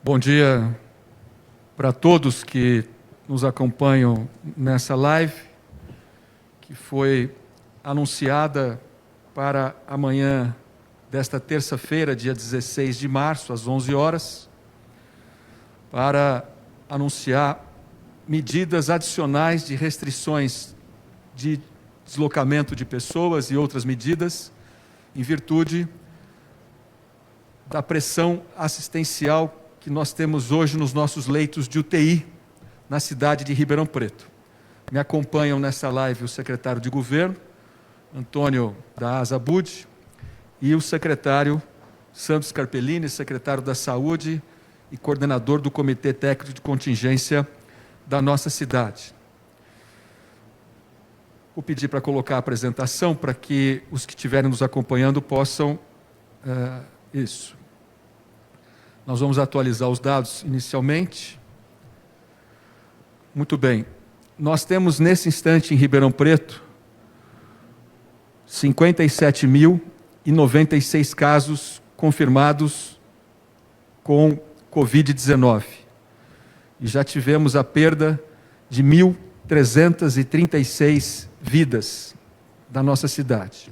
Bom dia para todos que nos acompanham nessa live, que foi anunciada para amanhã desta terça-feira, dia 16 de março, às 11 horas, para anunciar medidas adicionais de restrições de deslocamento de pessoas e outras medidas, em virtude da pressão assistencial que nós temos hoje nos nossos leitos de UTI na cidade de Ribeirão Preto. Me acompanham nessa live o secretário de Governo, Antônio da Azabud, e o secretário Santos Carpellini, secretário da Saúde e coordenador do Comitê Técnico de Contingência da nossa cidade. Vou pedir para colocar a apresentação para que os que estiverem nos acompanhando possam... Isso. Nós vamos atualizar os dados inicialmente. Muito bem. Nós temos nesse instante em Ribeirão Preto 57.096 casos confirmados com Covid-19. E já tivemos a perda de 1.336 vidas da nossa cidade.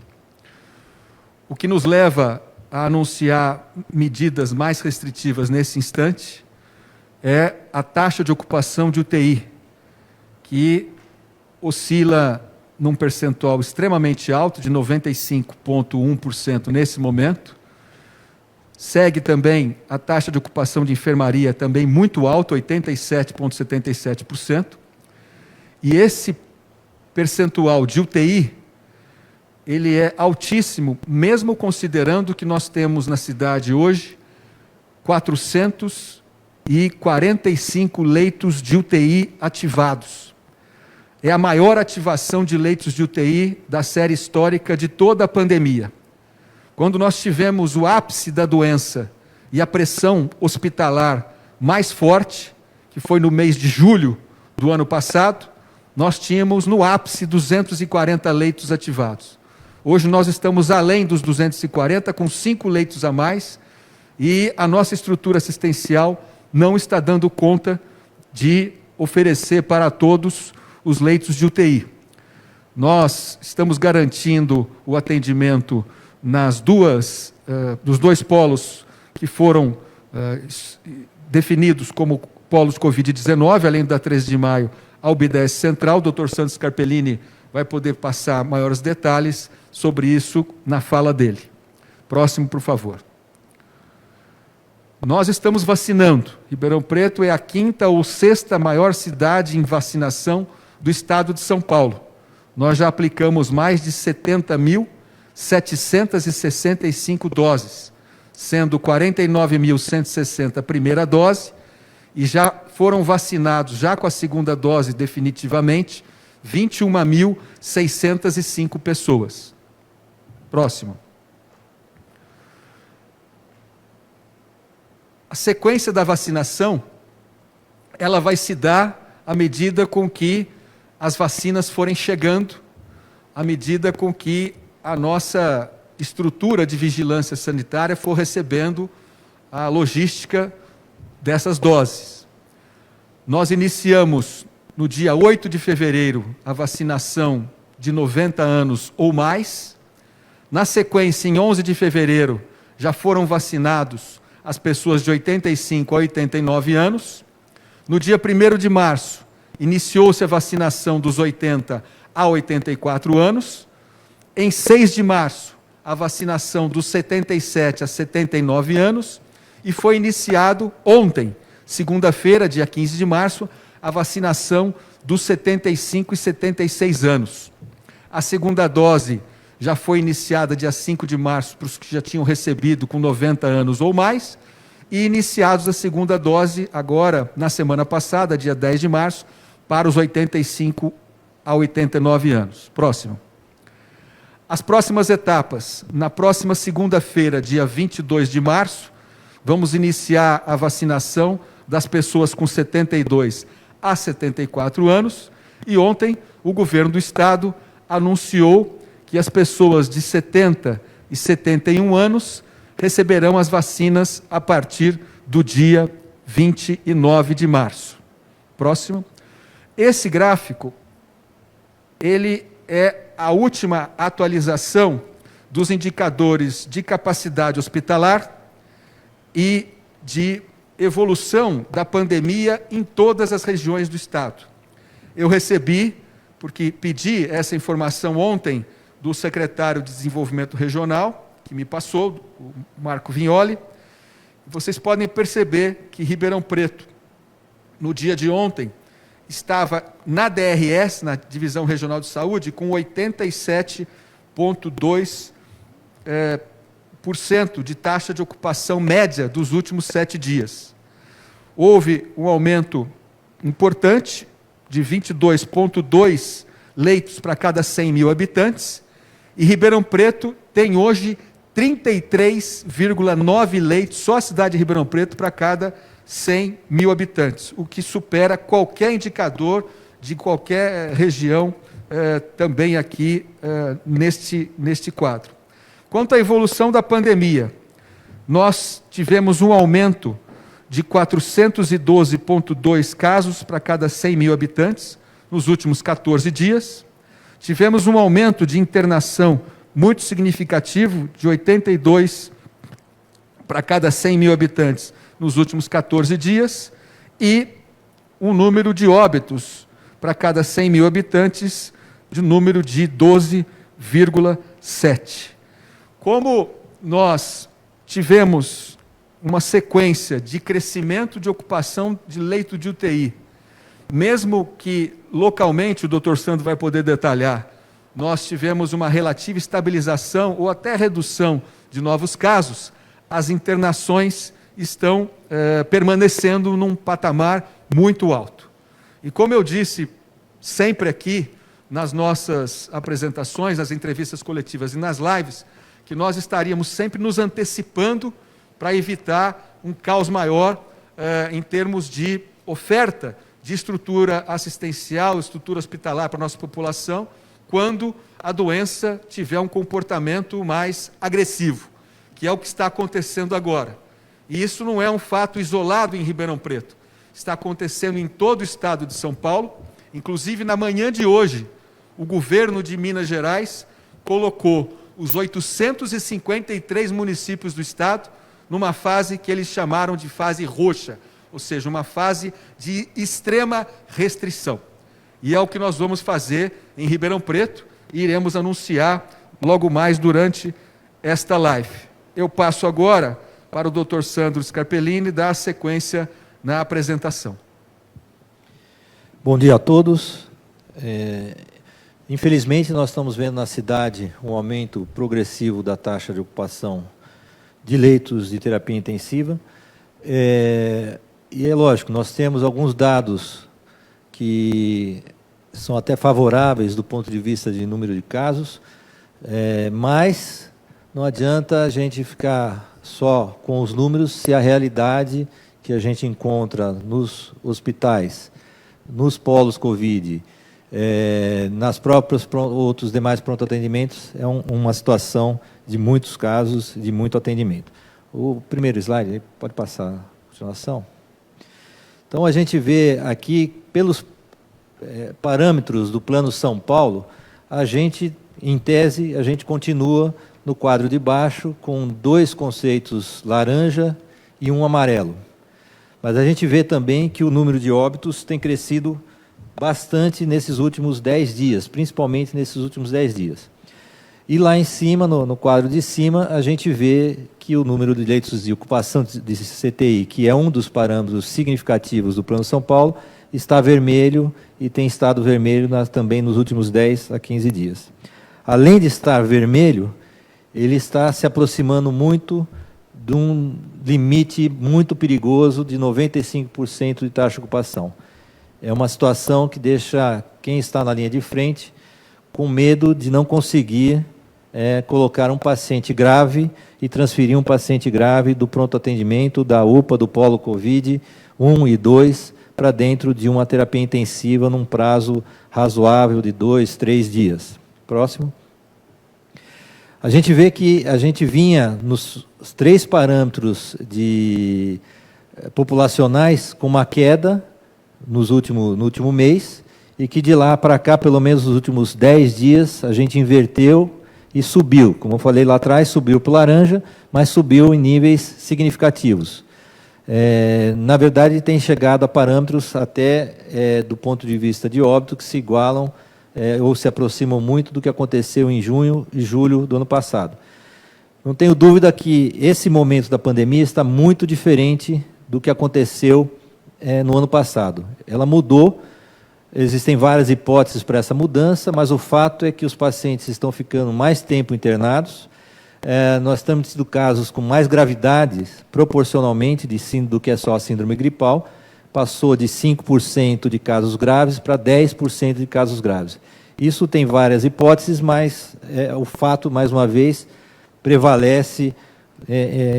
O que nos leva a anunciar medidas mais restritivas nesse instante é a taxa de ocupação de UTI, que oscila num percentual extremamente alto, de 95,1% nesse momento. Segue também a taxa de ocupação de enfermaria, também muito alta, 87,77%. E esse percentual de UTI, ele é altíssimo, mesmo considerando que nós temos na cidade hoje 445 leitos de UTI ativados. É a maior ativação de leitos de UTI da série histórica de toda a pandemia. Quando nós tivemos o ápice da doença e a pressão hospitalar mais forte, que foi no mês de julho do ano passado, nós tínhamos no ápice 240 leitos ativados. Hoje nós estamos além dos 240, com 5 leitos a mais, e a nossa estrutura assistencial não está dando conta de oferecer para todos os leitos de UTI. Nós estamos garantindo o atendimento dos dois polos que foram definidos como polos Covid-19, além da 13 de maio, a UBS Central. O Dr. Santos Carpellini vai poder passar maiores detalhes sobre isso na fala dele. Próximo, por favor. Nós estamos vacinando. Ribeirão Preto é a 5ª ou 6ª maior cidade em vacinação do estado de São Paulo. Nós já aplicamos mais de 70.765 doses, sendo 49.160 a primeira dose, e já foram vacinados, já com a segunda dose definitivamente, 21.605 pessoas. Próximo. A sequência da vacinação, ela vai se dar à medida com que as vacinas forem chegando, à medida com que a nossa estrutura de vigilância sanitária for recebendo a logística dessas doses. Nós iniciamos no dia 8 de fevereiro a vacinação de 90 anos ou mais. Na sequência, em 11 de fevereiro, já foram vacinados as pessoas de 85 a 89 anos. No dia 1º de março, iniciou-se a vacinação dos 80 a 84 anos. Em 6 de março, a vacinação dos 77 a 79 anos. E foi iniciado ontem, segunda-feira, dia 15 de março, a vacinação dos 75 e 76 anos. A segunda dose já foi iniciada dia 5 de março para os que já tinham recebido com 90 anos ou mais, e iniciados a segunda dose agora, na semana passada, dia 10 de março, para os 85 a 89 anos. Próximo. As próximas etapas, na próxima segunda-feira, dia 22 de março, vamos iniciar a vacinação das pessoas com 72 a 74 anos, e ontem o governo do estado anunciou que as pessoas de 70 e 71 anos receberão as vacinas a partir do dia 29 de março. Próximo. Esse gráfico, ele é a última atualização dos indicadores de capacidade hospitalar e de evolução da pandemia em todas as regiões do estado. Eu recebi, porque pedi essa informação ontem do secretário de Desenvolvimento Regional, que me passou, o Marco Vignoli. Vocês podem perceber que Ribeirão Preto, no dia de ontem, estava na DRS, na Divisão Regional de Saúde, com 87,2% de taxa de ocupação média dos últimos 7 dias. Houve um aumento importante de 22,2 leitos para cada 100 mil habitantes, e Ribeirão Preto tem hoje 33,9 leitos, só a cidade de Ribeirão Preto, para cada 100 mil habitantes, o que supera qualquer indicador de qualquer região, também aqui neste quadro. Quanto à evolução da pandemia, nós tivemos um aumento de 412,2 casos para cada 100 mil habitantes nos últimos 14 dias. Tivemos um aumento de internação muito significativo, de 82 para cada 100 mil habitantes nos últimos 14 dias, e um número de óbitos para cada 100 mil habitantes, de número de 12,7. Como nós tivemos uma sequência de crescimento de ocupação de leito de UTI, mesmo que localmente, o doutor Sandro vai poder detalhar, nós tivemos uma relativa estabilização ou até redução de novos casos, as internações estão permanecendo num patamar muito alto. E como eu disse sempre aqui, nas nossas apresentações, nas entrevistas coletivas e nas lives, que nós estaríamos sempre nos antecipando para evitar um caos maior em termos de oferta de estrutura assistencial, estrutura hospitalar para a nossa população, quando a doença tiver um comportamento mais agressivo, que é o que está acontecendo agora. E isso não é um fato isolado em Ribeirão Preto. Está acontecendo em todo o estado de São Paulo. Inclusive, na manhã de hoje, o governo de Minas Gerais colocou os 853 municípios do estado numa fase que eles chamaram de fase roxa, ou seja, uma fase de extrema restrição. E é o que nós vamos fazer em Ribeirão Preto e iremos anunciar logo mais durante esta live. Eu passo agora para o Dr. Sandro Scarpellini dar sequência na apresentação. Bom dia a todos. Infelizmente, nós estamos vendo na cidade um aumento progressivo da taxa de ocupação de leitos de terapia intensiva. E é lógico, nós temos alguns dados que são até favoráveis do ponto de vista de número de casos, mas não adianta a gente ficar só com os números se a realidade que a gente encontra nos hospitais, nos polos Covid, nas próprias outros demais pronto-atendimentos, é uma situação de muitos casos, de muito atendimento. O primeiro slide, pode passar a continuação. Então, a gente vê aqui, pelos parâmetros do Plano São Paulo, a gente, em tese, a gente continua no quadro de baixo, com 2 conceitos laranja e um amarelo. Mas a gente vê também que o número de óbitos tem crescido bastante nesses últimos 10 dias, principalmente nesses últimos 10 dias. E lá em cima, no quadro de cima, a gente vê que o número de leitos de ocupação de CTI, que é um dos parâmetros significativos do Plano São Paulo, está vermelho e tem estado vermelho também nos últimos 10 a 15 dias. Além de estar vermelho, ele está se aproximando muito de um limite muito perigoso de 95% de taxa de ocupação. É uma situação que deixa quem está na linha de frente com medo de não conseguir colocar um paciente grave e transferir um paciente grave do pronto atendimento, da UPA, do polo Covid 1 e 2, para dentro de uma terapia intensiva num prazo razoável de 2, 3 dias. Próximo. A gente vê que a gente vinha nos 3 parâmetros de populacionais com uma queda no último mês, e que de lá para cá, pelo menos nos últimos 10 dias, a gente inverteu e subiu. Como eu falei lá atrás, subiu para o laranja, mas subiu em níveis significativos. Na verdade, tem chegado a parâmetros até, do ponto de vista de óbito, que se igualam ou se aproximam muito do que aconteceu em junho e julho do ano passado. Não tenho dúvida que esse momento da pandemia está muito diferente do que aconteceu no ano passado. Ela mudou, existem várias hipóteses para essa mudança, mas o fato é que os pacientes estão ficando mais tempo internados. Nós temos tido casos com mais gravidade, proporcionalmente, do que é só a síndrome gripal. Passou de 5% de casos graves para 10% de casos graves. Isso tem várias hipóteses, mas o fato, mais uma vez, prevalece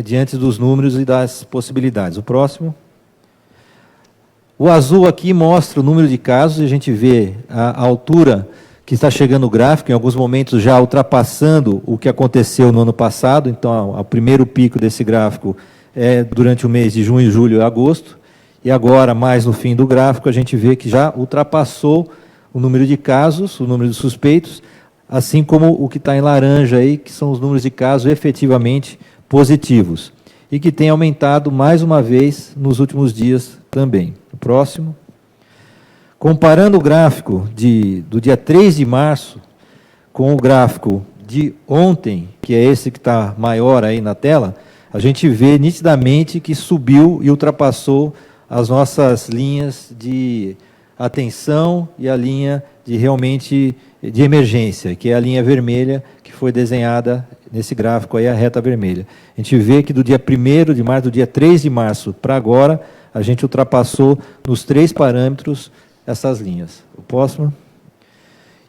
diante dos números e das possibilidades. O próximo. O azul aqui mostra o número de casos, e a gente vê a altura que está chegando o gráfico, em alguns momentos já ultrapassando o que aconteceu no ano passado. Então, o primeiro pico desse gráfico é durante o mês de junho, julho e agosto. E agora, mais no fim do gráfico, a gente vê que já ultrapassou o número de casos, o número de suspeitos, assim como o que está em laranja aí, que são os números de casos efetivamente positivos, e que tem aumentado mais uma vez nos últimos dias também. O próximo. Comparando o gráfico do dia 3 de março com o gráfico de ontem, que é esse que está maior aí na tela, a gente vê nitidamente que subiu e ultrapassou as nossas linhas de atenção e a linha de emergência, que é a linha vermelha que foi desenhada nesse gráfico aí, a reta vermelha. A gente vê que do dia 1º de março, do dia 3 de março para agora, a gente ultrapassou nos 3 parâmetros essas linhas. O próximo.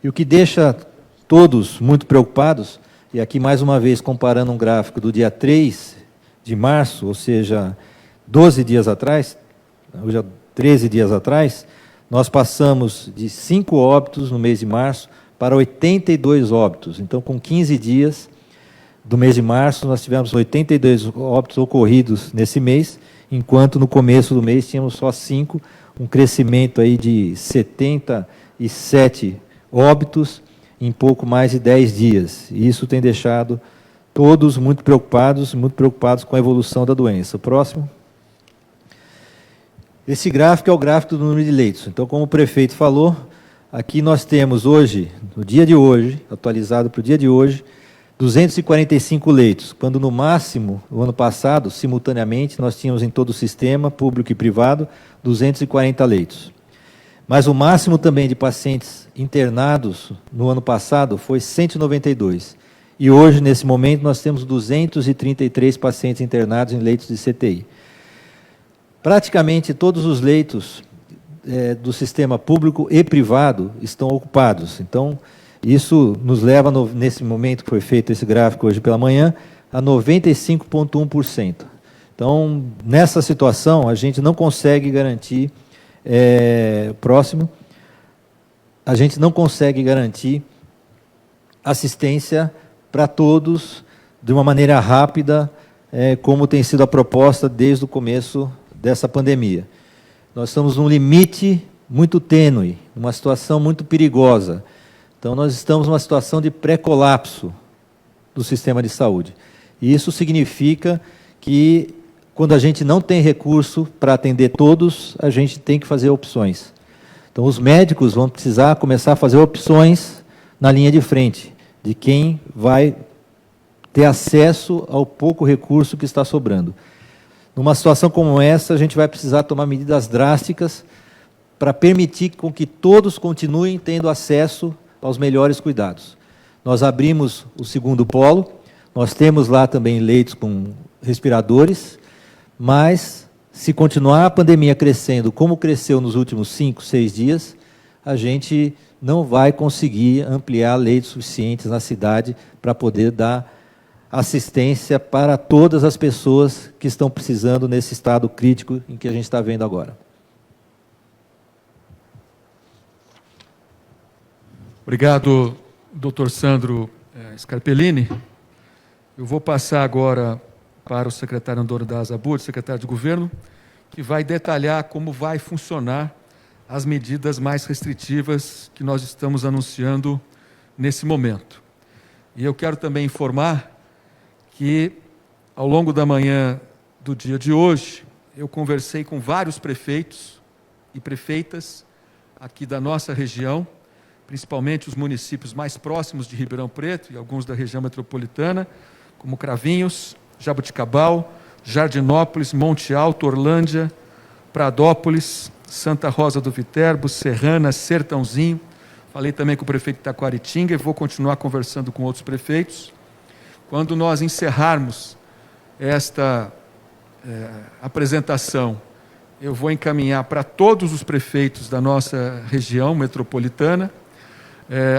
E o que deixa todos muito preocupados, e aqui mais uma vez comparando um gráfico do dia 3 de março, ou seja, 12 dias atrás, hoje 13 dias atrás, nós passamos de 5 óbitos no mês de março para 82 óbitos. Então, com 15 dias do mês de março, nós tivemos 82 óbitos ocorridos nesse mês, enquanto no começo do mês tínhamos só 5, um crescimento aí de 77 óbitos em pouco mais de 10 dias. E isso tem deixado todos muito preocupados com a evolução da doença. O próximo. Esse gráfico é o gráfico do número de leitos. Então, como o prefeito falou, aqui nós temos hoje, no dia de hoje, atualizado para o dia de hoje, 245 leitos, quando no máximo, no ano passado, simultaneamente, nós tínhamos em todo o sistema, público e privado, 240 leitos. Mas o máximo também de pacientes internados no ano passado foi 192. E hoje, nesse momento, nós temos 233 pacientes internados em leitos de CTI. Praticamente todos os leitos do sistema público e privado estão ocupados. Então, isso nos leva, nesse momento que foi feito esse gráfico hoje pela manhã, a 95,1%. Então, nessa situação, a gente não consegue garantir, próximo, a gente não consegue garantir assistência para todos de uma maneira rápida, como tem sido a proposta desde o começo dessa pandemia. Nós estamos num limite muito tênue, uma situação muito perigosa. Então, nós estamos numa situação de pré-colapso do sistema de saúde. E isso significa que, quando a gente não tem recurso para atender todos, a gente tem que fazer opções. Então, os médicos vão precisar começar a fazer opções na linha de frente, de quem vai ter acesso ao pouco recurso que está sobrando. Numa situação como essa, a gente vai precisar tomar medidas drásticas para permitir com que todos continuem tendo acesso aos melhores cuidados. Nós abrimos o segundo polo, nós temos lá também leitos com respiradores, mas se continuar a pandemia crescendo como cresceu nos últimos 5, 6 dias, a gente não vai conseguir ampliar leitos suficientes na cidade para poder dar assistência para todas as pessoas que estão precisando nesse estado crítico em que a gente está vendo agora. Obrigado, Dr. Sandro Scarpellini. Eu vou passar agora para o secretário Andor da Azabur, secretário de Governo, que vai detalhar como vai funcionar as medidas mais restritivas que nós estamos anunciando nesse momento. E eu quero também informar que, ao longo da manhã do dia de hoje, eu conversei com vários prefeitos e prefeitas aqui da nossa região, principalmente os municípios mais próximos de Ribeirão Preto e alguns da região metropolitana, como Cravinhos, Jaboticabal, Jardinópolis, Monte Alto, Orlândia, Pradópolis, Santa Rosa do Viterbo, Serrana, Sertãozinho. Falei também com o prefeito de Taquaritinga e vou continuar conversando com outros prefeitos. Quando nós encerrarmos esta apresentação, eu vou encaminhar para todos os prefeitos da nossa região metropolitana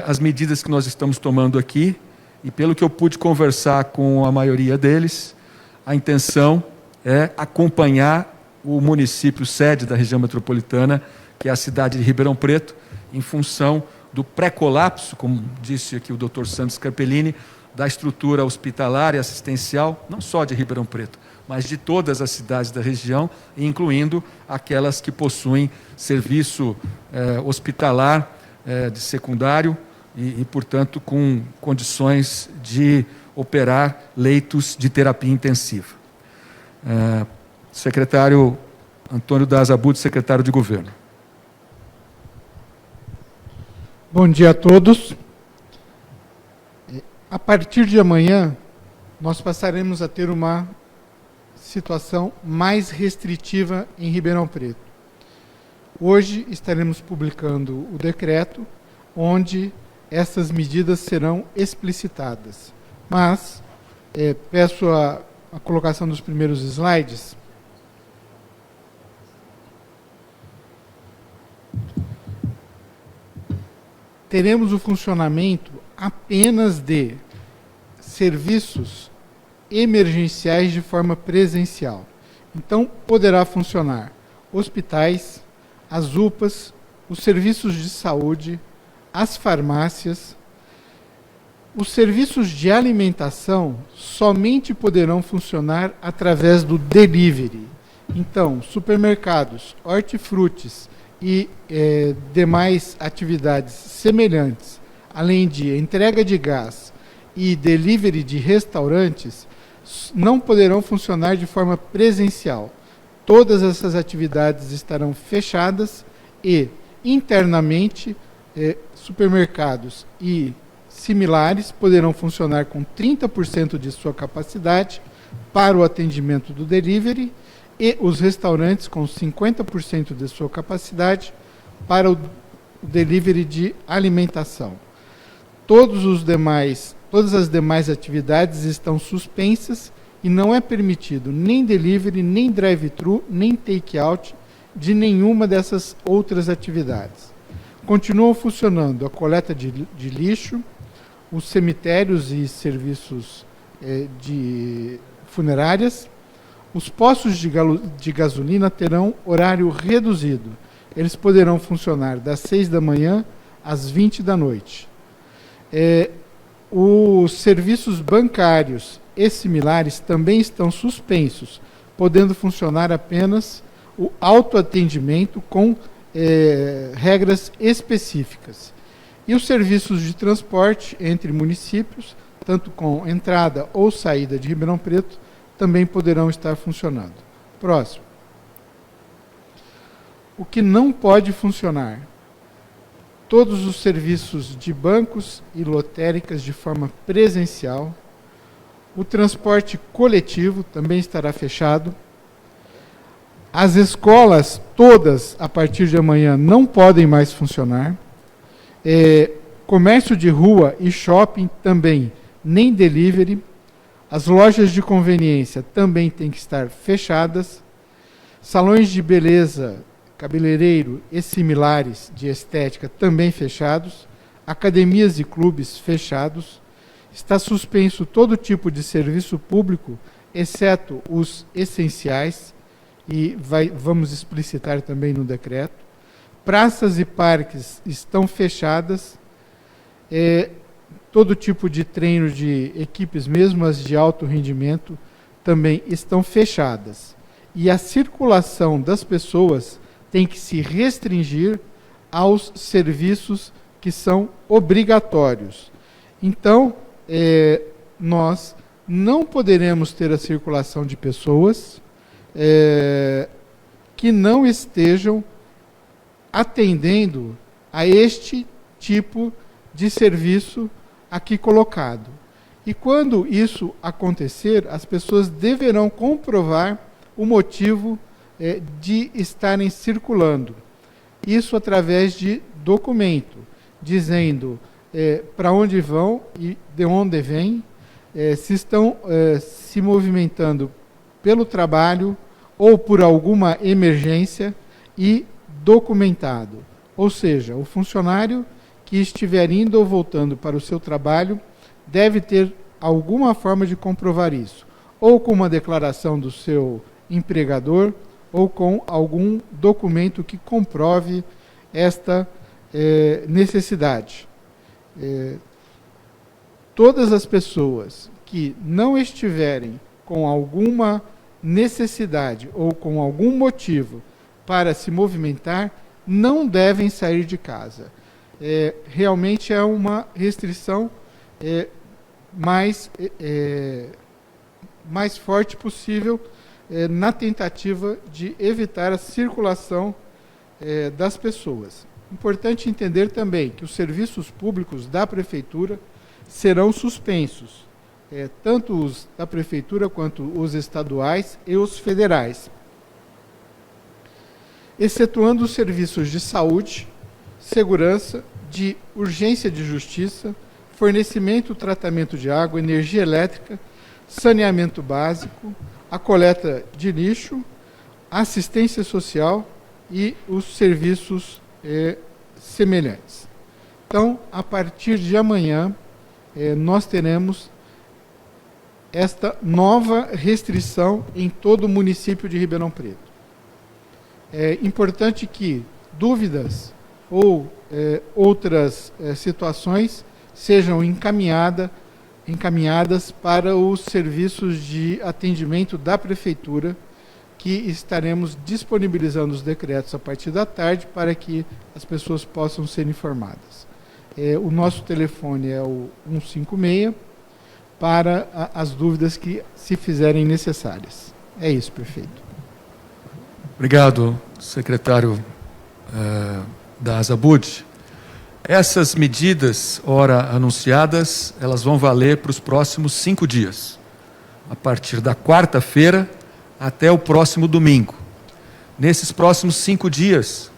as medidas que nós estamos tomando aqui, e pelo que eu pude conversar com a maioria deles, a intenção é acompanhar o município sede da região metropolitana, que é a cidade de Ribeirão Preto, em função do pré-colapso, como disse aqui o Dr. Sandro Scarpellini, da estrutura hospitalar e assistencial, não só de Ribeirão Preto, mas de todas as cidades da região, incluindo aquelas que possuem serviço hospitalar de secundário e, portanto, com condições de operar leitos de terapia intensiva. Secretário Antônio Das Abud, secretário de Governo. Bom dia a todos. A partir de amanhã, nós passaremos a ter uma situação mais restritiva em Ribeirão Preto. Hoje estaremos publicando o decreto onde essas medidas serão explicitadas. Mas peço a colocação dos primeiros slides. Teremos o funcionamento apenas de serviços emergenciais de forma presencial. Então, poderá funcionar hospitais, as UPAs, os serviços de saúde, as farmácias. Os serviços de alimentação somente poderão funcionar através do delivery. Então, supermercados, hortifrutis e demais atividades semelhantes, além de entrega de gás e delivery de restaurantes, não poderão funcionar de forma presencial. Todas essas atividades estarão fechadas e, internamente, supermercados e similares poderão funcionar com 30% de sua capacidade para o atendimento do delivery e os restaurantes com 50% de sua capacidade para o delivery de alimentação. Todas as demais atividades estão suspensas e não é permitido nem delivery, nem drive-thru, nem take-out de nenhuma dessas outras atividades. Continuam funcionando a coleta de lixo, os cemitérios e serviços de funerárias. Os postos de gasolina terão horário reduzido. Eles poderão funcionar das 6 da manhã às 20 da noite. Os serviços bancários e similares também estão suspensos, podendo funcionar apenas o autoatendimento com regras específicas. E os serviços de transporte entre municípios, tanto com entrada ou saída de Ribeirão Preto, também poderão estar funcionando. Próximo. O que não pode funcionar? Todos os serviços de bancos e lotéricas de forma presencial. O transporte coletivo também estará fechado. As escolas, todas, a partir de amanhã, não podem mais funcionar. Comércio de rua e shopping também, nem delivery. As lojas de conveniência também têm que estar fechadas. Salões de beleza, cabeleireiro e similares de estética também fechados. Academias e clubes fechados. Está suspenso todo tipo de serviço público, exceto os essenciais, e vamos explicitar também no decreto. Praças e parques estão fechadas. Todo tipo de treino de equipes, mesmo as de alto rendimento, também estão fechadas. e a circulação das pessoas tem que se restringir aos serviços que são obrigatórios. Então, nós não poderemos ter a circulação de pessoas que não estejam atendendo a este tipo de serviço aqui colocado. E quando isso acontecer, as pessoas deverão comprovar o motivo de estarem circulando. Isso através de documento, dizendo para onde vão e de onde vêm, se estão se movimentando pelo trabalho ou por alguma emergência e documentado. Ou seja, o funcionário que estiver indo ou voltando para o seu trabalho deve ter alguma forma de comprovar isso, ou com uma declaração do seu empregador, ou com algum documento que comprove esta necessidade. Todas as pessoas que não estiverem com alguma necessidade ou com algum motivo para se movimentar, não devem sair de casa. Realmente é uma restrição mais forte possível na tentativa de evitar a circulação das pessoas. Importante entender também que os serviços públicos da Prefeitura serão suspensos, tanto os da Prefeitura quanto os estaduais e os federais, excetuando os serviços de saúde, segurança, de urgência de justiça, fornecimento e tratamento de água, energia elétrica, saneamento básico, a coleta de lixo, assistência social e os serviços semelhantes. Então, a partir de amanhã, nós teremos esta nova restrição em todo o município de Ribeirão Preto. É importante que dúvidas ou outras situações sejam encaminhadas para os serviços de atendimento da Prefeitura, que estaremos disponibilizando os decretos a partir da tarde para que as pessoas possam ser informadas. O nosso telefone é o 156 para as dúvidas que se fizerem necessárias. É isso, prefeito. Obrigado, secretário da Asabud. Essas medidas, ora anunciadas, elas vão valer para os próximos 5 dias, a partir da quarta-feira até o próximo domingo. Nesses próximos 5 dias,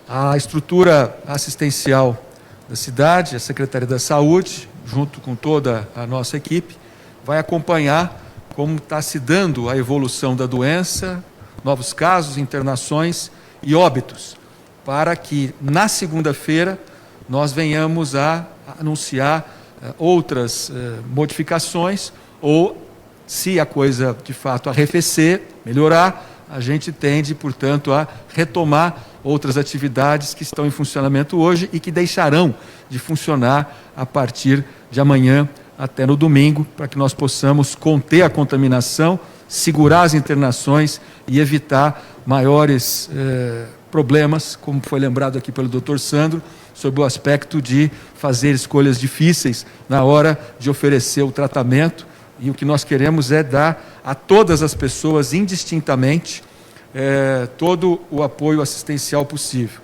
a estrutura assistencial da cidade, a Secretaria da Saúde, junto com toda a nossa equipe, vai acompanhar como está se dando a evolução da doença, novos casos, internações e óbitos, para que na segunda-feira nós venhamos a anunciar outras modificações, ou se a coisa de fato arrefecer, melhorar, a gente tende, portanto, a retomar outras atividades que estão em funcionamento hoje e que deixarão de funcionar a partir de amanhã até no domingo, para que nós possamos conter a contaminação, segurar as internações e evitar maiores problemas, como foi lembrado aqui pelo Dr. Sandro, sob o aspecto de fazer escolhas difíceis na hora de oferecer o tratamento. E o que nós queremos é dar a todas as pessoas, indistintamente, todo o apoio assistencial possível.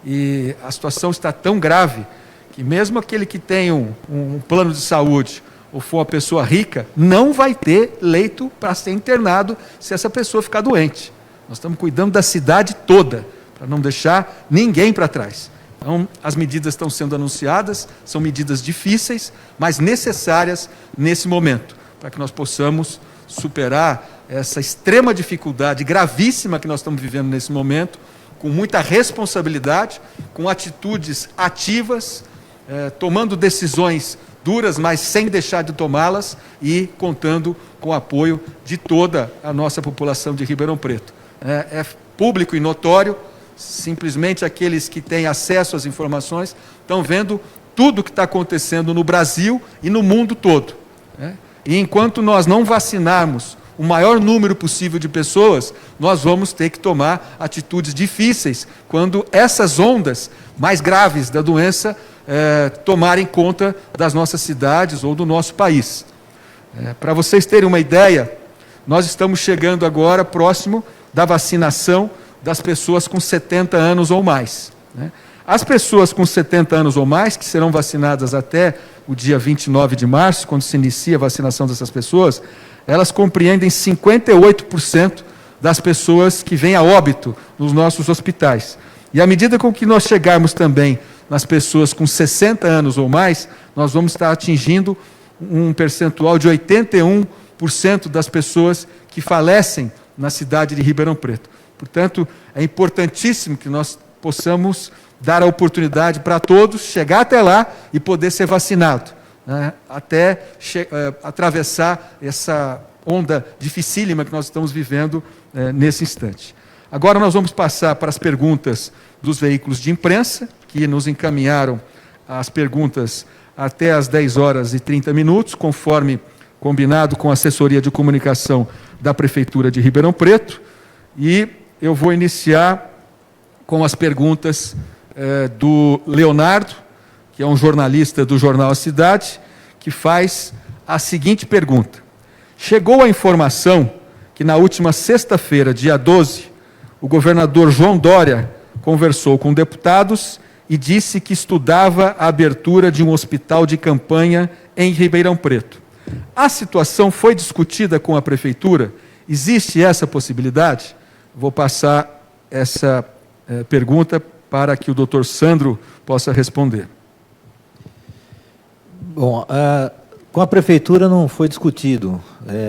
E a situação está tão grave que mesmo aquele que tem um plano de saúde ou for uma pessoa rica, não vai ter leito para ser internado se essa pessoa ficar doente. Nós estamos cuidando da cidade toda, para não deixar ninguém para trás. Então, as medidas estão sendo anunciadas, são medidas difíceis, mas necessárias nesse momento, para que nós possamos superar essa extrema dificuldade gravíssima que nós estamos vivendo nesse momento, com muita responsabilidade, com atitudes ativas, tomando decisões duras, mas sem deixar de tomá-las e contando com o apoio de toda a nossa população de Ribeirão Preto. É público e notório, simplesmente aqueles que têm acesso às informações estão vendo tudo o que está acontecendo no Brasil e no mundo todo. E enquanto nós não vacinarmos o maior número possível de pessoas, nós vamos ter que tomar atitudes difíceis quando essas ondas mais graves da doença tomarem conta das nossas cidades ou do nosso país. Para vocês terem uma ideia, nós estamos chegando agora próximo da vacinação das pessoas com 70 anos ou mais, né? As pessoas com 70 anos ou mais, que serão vacinadas até o dia 29 de março, quando se inicia a vacinação dessas pessoas, elas compreendem 58% das pessoas que vêm a óbito nos nossos hospitais. E à medida com que nós chegarmos também nas pessoas com 60 anos ou mais, nós vamos estar atingindo um percentual de 81% das pessoas que falecem na cidade de Ribeirão Preto. Portanto, é importantíssimo que nós possamos dar a oportunidade para todos chegar até lá e poder ser vacinado, né, até atravessar essa onda dificílima que nós estamos vivendo nesse instante. Agora nós vamos passar para as perguntas dos veículos de imprensa, que nos encaminharam as perguntas até às 10h30, conforme combinado com a assessoria de comunicação da Prefeitura de Ribeirão Preto, e eu vou iniciar com as perguntas do Leonardo, que é um jornalista do jornal A Cidade, que faz a seguinte pergunta: chegou a informação que na última sexta-feira, dia 12, o governador João Dória conversou com deputados e disse que estudava a abertura de um hospital de campanha em Ribeirão Preto. A situação foi discutida com a Prefeitura? Existe essa possibilidade? Vou passar essa pergunta para que o doutor Sandro possa responder. Bom, com a Prefeitura não foi discutido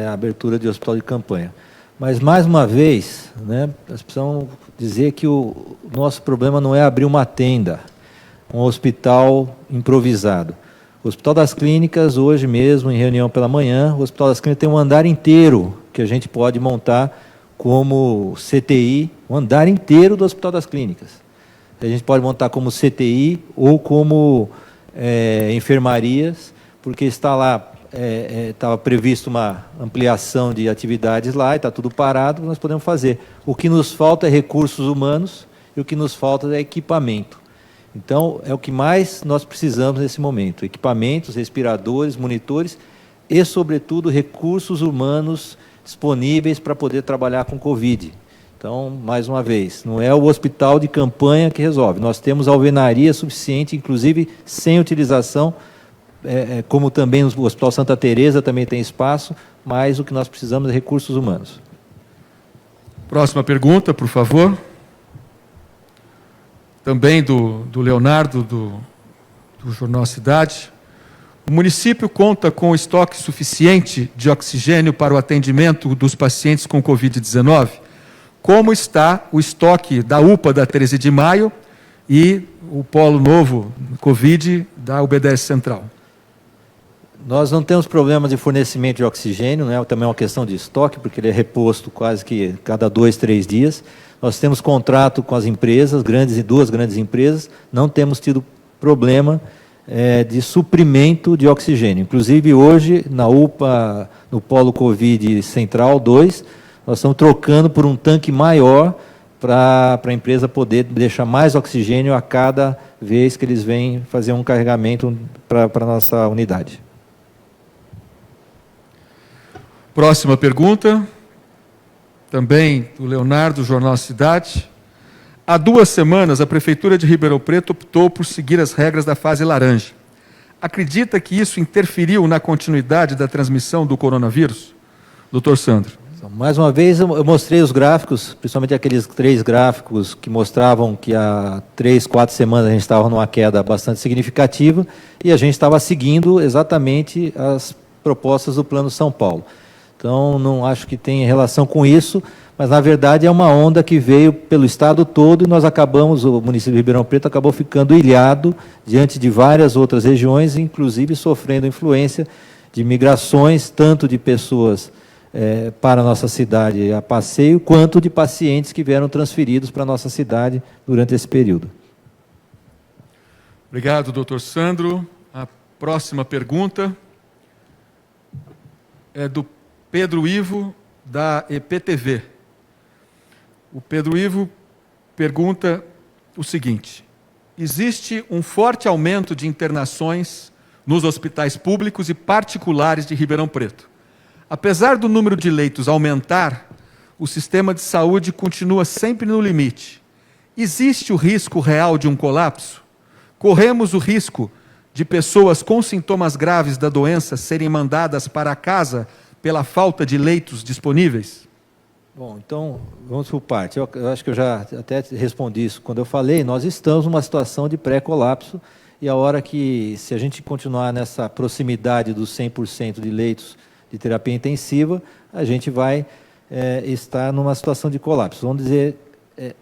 a abertura de hospital de campanha. Mas, mais uma vez, né, nós precisamos dizer que o nosso problema não é abrir uma tenda, um hospital improvisado. O Hospital das Clínicas, hoje mesmo, em reunião pela manhã, o Hospital das Clínicas tem um andar inteiro que a gente pode montar como CTI, um andar inteiro do Hospital das Clínicas. A gente pode montar como CTI ou como enfermarias, porque está lá, estava previsto uma ampliação de atividades lá, e está tudo parado, nós podemos fazer. O que nos falta é recursos humanos e o que nos falta é equipamento. Então, é o que mais nós precisamos nesse momento: equipamentos, respiradores, monitores e, sobretudo, recursos humanos disponíveis para poder trabalhar com Covid. Então, mais uma vez, não é o hospital de campanha que resolve. Nós temos alvenaria suficiente, inclusive sem utilização, como também o Hospital Santa Teresa também tem espaço, mas o que nós precisamos é recursos humanos. Próxima pergunta, por favor. Também do Leonardo, do Jornal Cidade. O município conta com estoque suficiente de oxigênio para o atendimento dos pacientes com Covid-19? Como está o estoque da UPA da 13 de Maio e o polo novo Covid da UBS Central? Nós não temos problema de fornecimento de oxigênio, né? Também é uma questão de estoque, porque ele é reposto quase que cada 2, 3 dias. Nós temos contrato com as empresas, duas grandes empresas, não temos tido problema de suprimento de oxigênio. Inclusive, hoje, na UPA, no Polo Covid Central 2, nós estamos trocando por um tanque maior para a empresa poder deixar mais oxigênio a cada vez que eles vêm fazer um carregamento para a nossa unidade. Próxima pergunta, também do Leonardo, Jornal Cidade. Há 2 semanas, a Prefeitura de Ribeirão Preto optou por seguir as regras da fase laranja. Acredita que isso interferiu na continuidade da transmissão do coronavírus? Doutor Sandro. Mais uma vez, eu mostrei os gráficos, principalmente aqueles 3 gráficos que mostravam que há 3, 4 semanas a gente estava numa queda bastante significativa e a gente estava seguindo exatamente as propostas do Plano São Paulo. Então, não acho que tem relação com isso, mas, na verdade, é uma onda que veio pelo estado todo e nós acabamos, o município de Ribeirão Preto acabou ficando ilhado diante de várias outras regiões, inclusive sofrendo influência de migrações, tanto de pessoas para a nossa cidade a passeio, quanto de pacientes que vieram transferidos para a nossa cidade durante esse período. Obrigado, doutor Sandro. A próxima pergunta é do Pedro Ivo, da EPTV. O Pedro Ivo pergunta o seguinte: existe um forte aumento de internações nos hospitais públicos e particulares de Ribeirão Preto. Apesar do número de leitos aumentar, o sistema de saúde continua sempre no limite. Existe o risco real de um colapso? Corremos o risco de pessoas com sintomas graves da doença serem mandadas para casa pela falta de leitos disponíveis? Bom, então, vamos por parte. Eu acho que eu já até respondi isso quando eu falei. Nós estamos numa situação de pré-colapso e a hora que, se a gente continuar nessa proximidade dos 100% de leitos de terapia intensiva, a gente vai estar numa situação de colapso. Vamos dizer,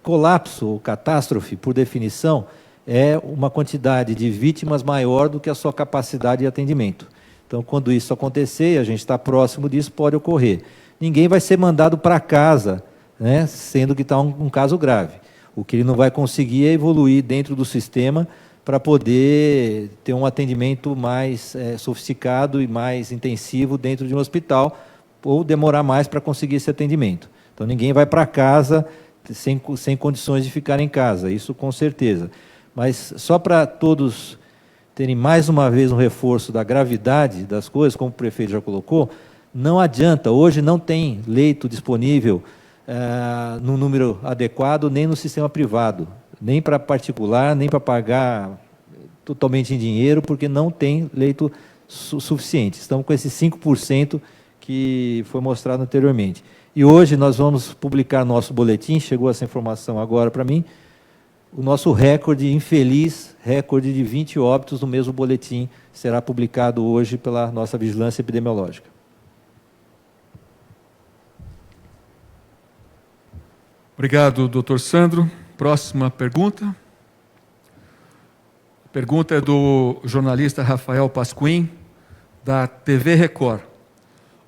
colapso ou catástrofe, por definição, é uma quantidade de vítimas maior do que a sua capacidade de atendimento. Então, quando isso acontecer, e a gente está próximo disso, pode ocorrer. Ninguém vai ser mandado para casa, né, sendo que está um caso grave. O que ele não vai conseguir é evoluir dentro do sistema para poder ter um atendimento mais sofisticado e mais intensivo dentro de um hospital, ou demorar mais para conseguir esse atendimento. Então, ninguém vai para casa sem condições de ficar em casa, isso com certeza. Mas só para todos terem mais uma vez um reforço da gravidade das coisas, como o prefeito já colocou, não adianta, hoje não tem leito disponível no número adequado, nem no sistema privado, nem para particular, nem para pagar totalmente em dinheiro, porque não tem leito suficiente. Estamos com esses 5% que foi mostrado anteriormente. E hoje nós vamos publicar nosso boletim, chegou essa informação agora para mim, o nosso recorde, infeliz recorde de 20 óbitos no mesmo boletim, será publicado hoje pela nossa vigilância epidemiológica. Obrigado, doutor Sandro. Próxima pergunta. A pergunta é do jornalista Rafael Pasquim, da TV Record.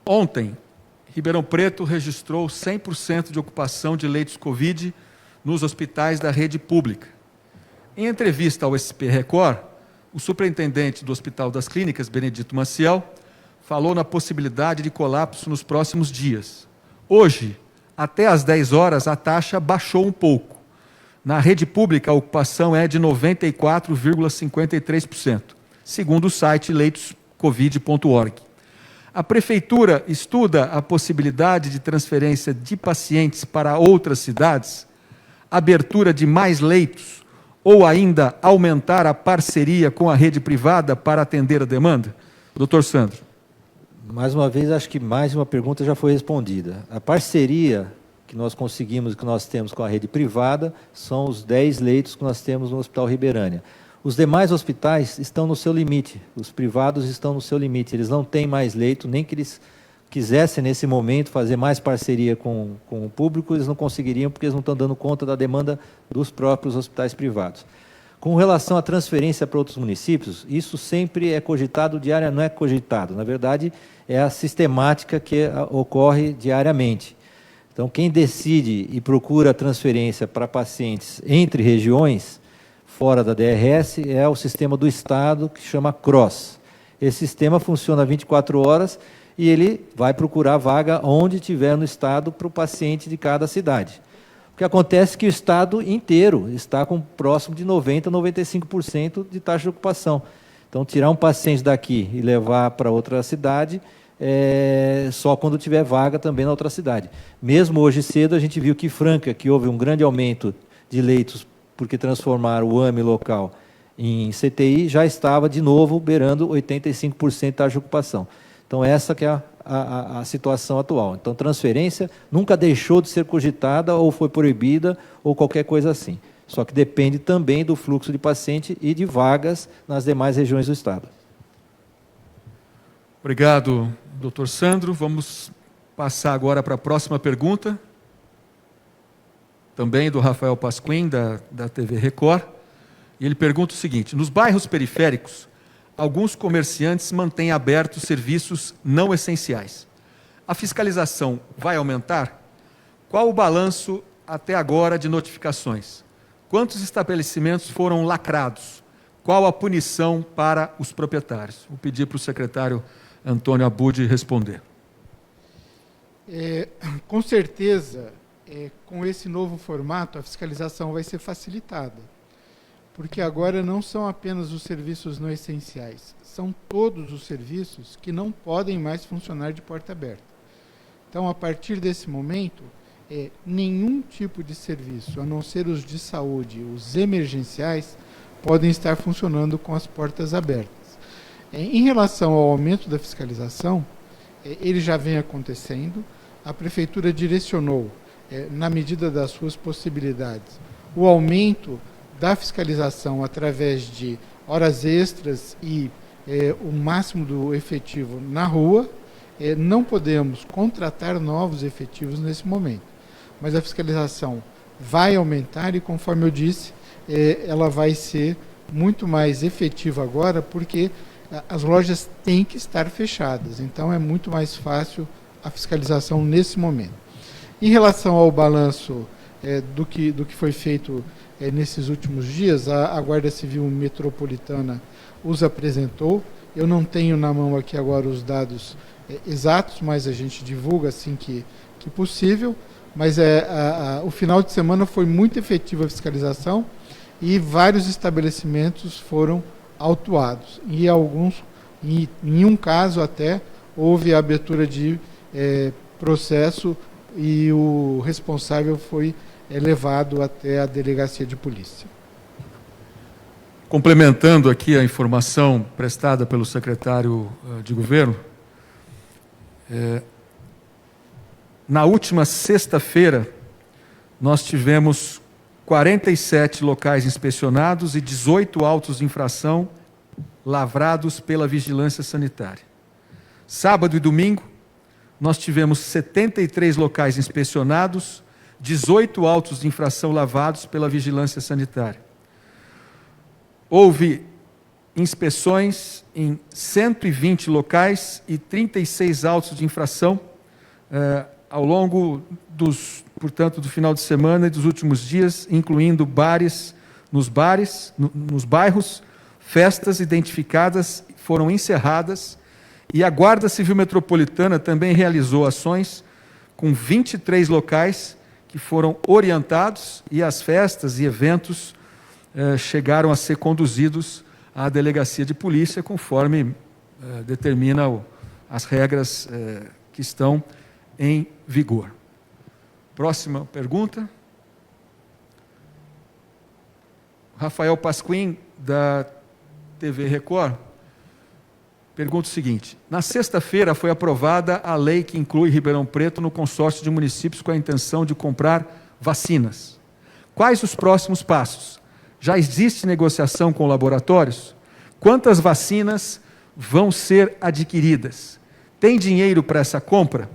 Ontem, Ribeirão Preto registrou 100% de ocupação de leitos Covid nos hospitais da rede pública. Em entrevista ao SP Record, o superintendente do Hospital das Clínicas, Benedito Maciel, falou na possibilidade de colapso nos próximos dias. Hoje, até às 10 horas, a taxa baixou um pouco. Na rede pública, a ocupação é de 94,53%, segundo o site leitoscovid.org. A Prefeitura estuda a possibilidade de transferência de pacientes para outras cidades, abertura de mais leitos, ou ainda aumentar a parceria com a rede privada para atender a demanda? Doutor Sandro. Mais uma vez, acho que mais uma pergunta já foi respondida. A parceria que nós conseguimos, que nós temos com a rede privada, são os 10 leitos que nós temos no Hospital Ribeirânia. Os demais hospitais estão no seu limite, os privados estão no seu limite, eles não têm mais leito, nem que eles quisessem, nesse momento, fazer mais parceria com o público, eles não conseguiriam, porque eles não estão dando conta da demanda dos próprios hospitais privados. Com relação à transferência para outros municípios, isso sempre é cogitado diariamente, não é cogitado, na verdade, é a sistemática que ocorre diariamente. Então, quem decide e procura transferência para pacientes entre regiões, fora da DRS, é o sistema do Estado, que chama CROSS. Esse sistema funciona 24 horas e ele vai procurar vaga onde tiver no Estado para o paciente de cada cidade. O que acontece é que o Estado inteiro está com próximo de 90% a 95% de taxa de ocupação. Então, tirar um paciente daqui e levar para outra cidade só quando tiver vaga também na outra cidade. Mesmo hoje cedo, a gente viu que Franca, que houve um grande aumento de leitos porque transformaram o AME local em CTI, já estava de novo beirando 85% de taxa de ocupação. Então, essa que é a situação atual. Então, transferência nunca deixou de ser cogitada ou foi proibida ou qualquer coisa assim. Só que depende também do fluxo de paciente e de vagas nas demais regiões do Estado. Obrigado, doutor Sandro. Vamos passar agora para a próxima pergunta, também do Rafael Pasquim, da TV Record. E ele pergunta o seguinte: nos bairros periféricos, alguns comerciantes mantêm abertos serviços não essenciais. A fiscalização vai aumentar? Qual o balanço até agora de notificações? Quantos estabelecimentos foram lacrados? Qual a punição para os proprietários? Vou pedir para o secretário Antônio Abud responder. Com certeza, com esse novo formato, a fiscalização vai ser facilitada, porque agora não são apenas os serviços não essenciais, são todos os serviços que não podem mais funcionar de porta aberta. Então, a partir desse momento, nenhum tipo de serviço, a não ser os de saúde, os emergenciais, podem estar funcionando com as portas abertas. Em relação ao aumento da fiscalização, ele já vem acontecendo. A Prefeitura direcionou, na medida das suas possibilidades, o aumento da fiscalização através de horas extras e o máximo do efetivo na rua. Não podemos contratar novos efetivos nesse momento, mas a fiscalização vai aumentar e, conforme eu disse, ela vai ser muito mais efetiva agora, porque as lojas têm que estar fechadas, então é muito mais fácil a fiscalização nesse momento. Em relação ao balanço do que foi feito nesses últimos dias, a Guarda Civil Metropolitana os apresentou. Eu não tenho na mão aqui agora os dados exatos, mas a gente divulga assim que possível. Mas o final de semana foi muito efetiva a fiscalização e vários estabelecimentos foram autuados. E alguns, em um caso até, houve a abertura de processo e o responsável foi levado até a delegacia de polícia. Complementando aqui a informação prestada pelo secretário de Governo, na última sexta-feira, nós tivemos 47 locais inspecionados e 18 autos de infração lavrados pela Vigilância Sanitária. Sábado e domingo, nós tivemos 73 locais inspecionados, 18 autos de infração lavrados pela Vigilância Sanitária. Houve inspeções em 120 locais e 36 autos de infração ao longo portanto, do final de semana e dos últimos dias, incluindo nos bairros, festas identificadas foram encerradas e a Guarda Civil Metropolitana também realizou ações com 23 locais que foram orientados e as festas e eventos chegaram a ser conduzidos à delegacia de polícia, conforme determina as regras que estão em vigor. Próxima pergunta. Rafael Pasquim, da TV Record, pergunta o seguinte: na sexta-feira foi aprovada a lei que inclui Ribeirão Preto no consórcio de municípios com a intenção de comprar vacinas. Quais os próximos passos? Já existe negociação com laboratórios? Quantas vacinas vão ser adquiridas? Tem dinheiro para essa compra?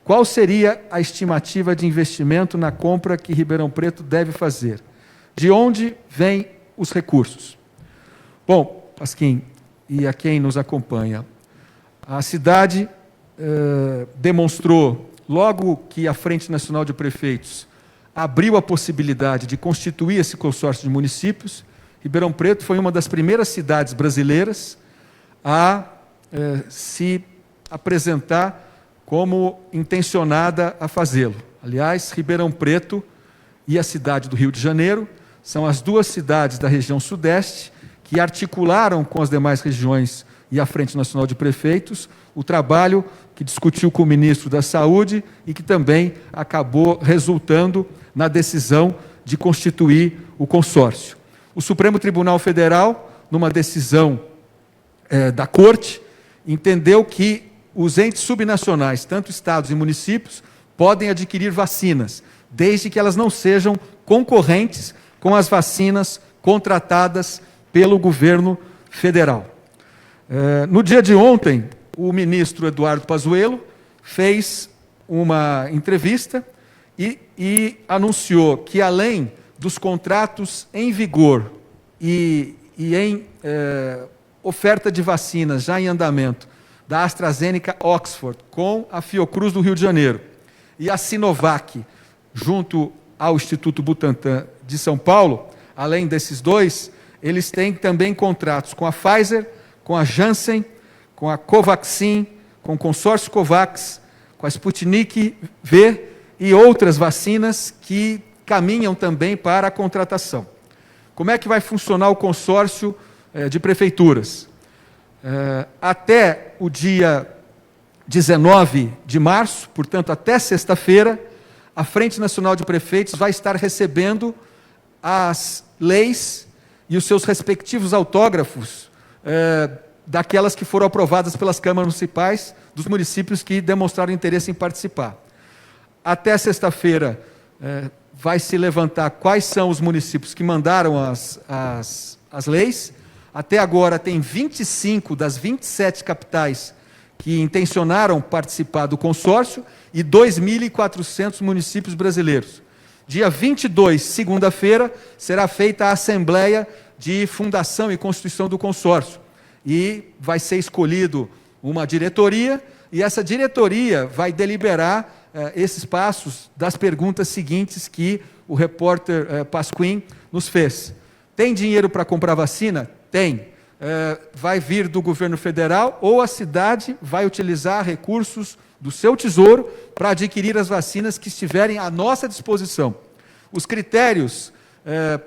Qual seria a estimativa de investimento na compra que Ribeirão Preto deve fazer? De onde vêm os recursos? Bom, Pasquim, e a quem nos acompanha, a cidade demonstrou, logo que a Frente Nacional de Prefeitos abriu a possibilidade de constituir esse consórcio de municípios, Ribeirão Preto foi uma das primeiras cidades brasileiras a se apresentar como intencionada a fazê-lo. Aliás, Ribeirão Preto e a cidade do Rio de Janeiro são as duas cidades da região sudeste que articularam com as demais regiões e a Frente Nacional de Prefeitos o trabalho que discutiu com o ministro da Saúde e que também acabou resultando na decisão de constituir o consórcio. O Supremo Tribunal Federal, numa decisão da Corte, entendeu que os entes subnacionais, tanto estados e municípios, podem adquirir vacinas, desde que elas não sejam concorrentes com as vacinas contratadas pelo governo federal. No dia de ontem, o ministro Eduardo Pazuello fez uma entrevista e anunciou que, além dos contratos em vigor e em oferta de vacinas já em andamento da AstraZeneca Oxford com a Fiocruz do Rio de Janeiro e a Sinovac junto ao Instituto Butantan de São Paulo, além desses dois, eles têm também contratos com a Pfizer, com a Janssen, com a Covaxin, com o consórcio Covax, com a Sputnik V e outras vacinas que caminham também para a contratação. Como é que vai funcionar o consórcio de prefeituras? Até o dia 19 de março, portanto, até sexta-feira, a Frente Nacional de Prefeitos vai estar recebendo as leis e os seus respectivos autógrafos daquelas que foram aprovadas pelas câmaras municipais dos municípios que demonstraram interesse em participar. Até sexta-feira vai se levantar quais são os municípios que mandaram as leis. Até agora tem 25 das 27 capitais que intencionaram participar do consórcio e 2.400 municípios brasileiros. Dia 22, segunda-feira, será feita a Assembleia de Fundação e Constituição do Consórcio. E vai ser escolhido uma diretoria, e essa diretoria vai deliberar esses passos das perguntas seguintes que o repórter Pasquim nos fez. Tem dinheiro para comprar vacina? Tem. Vai vir do governo federal ou a cidade vai utilizar recursos do seu tesouro para adquirir as vacinas que estiverem à nossa disposição. Os critérios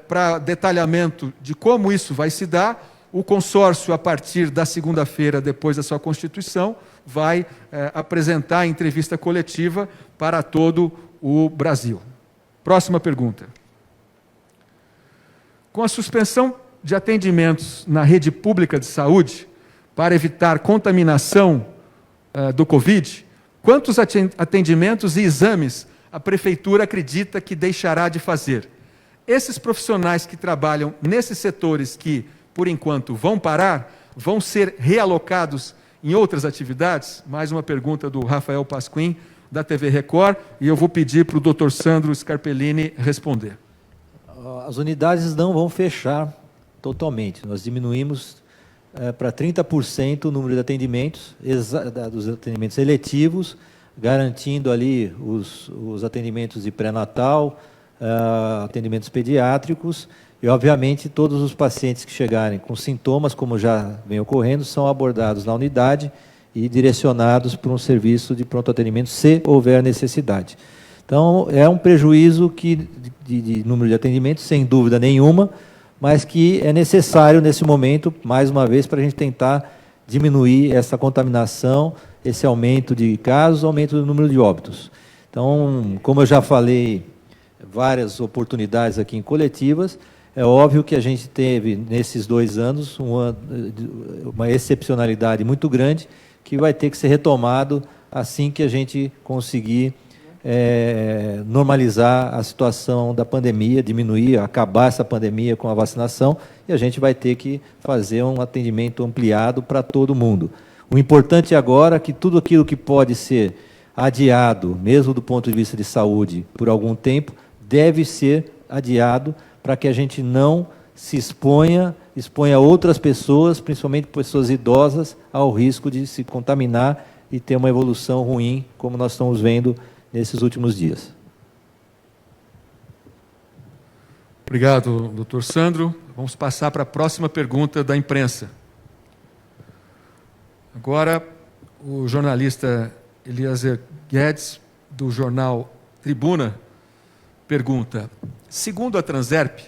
para detalhamento de como isso vai se dar, o consórcio, a partir da segunda-feira, depois da sua constituição, vai apresentar entrevista coletiva para todo o Brasil. Próxima pergunta. Com a suspensão de atendimentos na rede pública de saúde, para evitar contaminação do Covid, quantos atendimentos e exames a Prefeitura acredita que deixará de fazer? Esses profissionais que trabalham nesses setores que, por enquanto, vão parar, vão ser realocados em outras atividades? Mais uma pergunta do Rafael Pasquim, da TV Record, e eu vou pedir para o Dr. Sandro Scarpellini responder. As unidades não vão fechar totalmente. Nós diminuímos para 30% o número de atendimentos, dos atendimentos eletivos, garantindo ali os atendimentos de pré-natal, atendimentos pediátricos, e, obviamente, todos os pacientes que chegarem com sintomas, como já vem ocorrendo, são abordados na unidade e direcionados para um serviço de pronto atendimento, se houver necessidade. Então, é um prejuízo de número de atendimentos, sem dúvida nenhuma, mas que é necessário nesse momento, mais uma vez, para a gente tentar diminuir essa contaminação, esse aumento de casos, aumento do número de óbitos. Então, como eu já falei, várias oportunidades aqui em coletivas, é óbvio que a gente teve, nesses 2 anos, uma excepcionalidade muito grande, que vai ter que ser retomado assim que a gente conseguir normalizar a situação da pandemia, diminuir, acabar essa pandemia com a vacinação, e a gente vai ter que fazer um atendimento ampliado para todo mundo. O importante agora é que tudo aquilo que pode ser adiado, mesmo do ponto de vista de saúde, por algum tempo, deve ser adiado para que a gente não se exponha outras pessoas, principalmente pessoas idosas, ao risco de se contaminar e ter uma evolução ruim, como nós estamos vendo nesses últimos dias. Obrigado, doutor Sandro. Vamos passar para a próxima pergunta da imprensa. Agora, o jornalista Eliezer Guedes, do jornal Tribuna, pergunta: segundo a Transerp,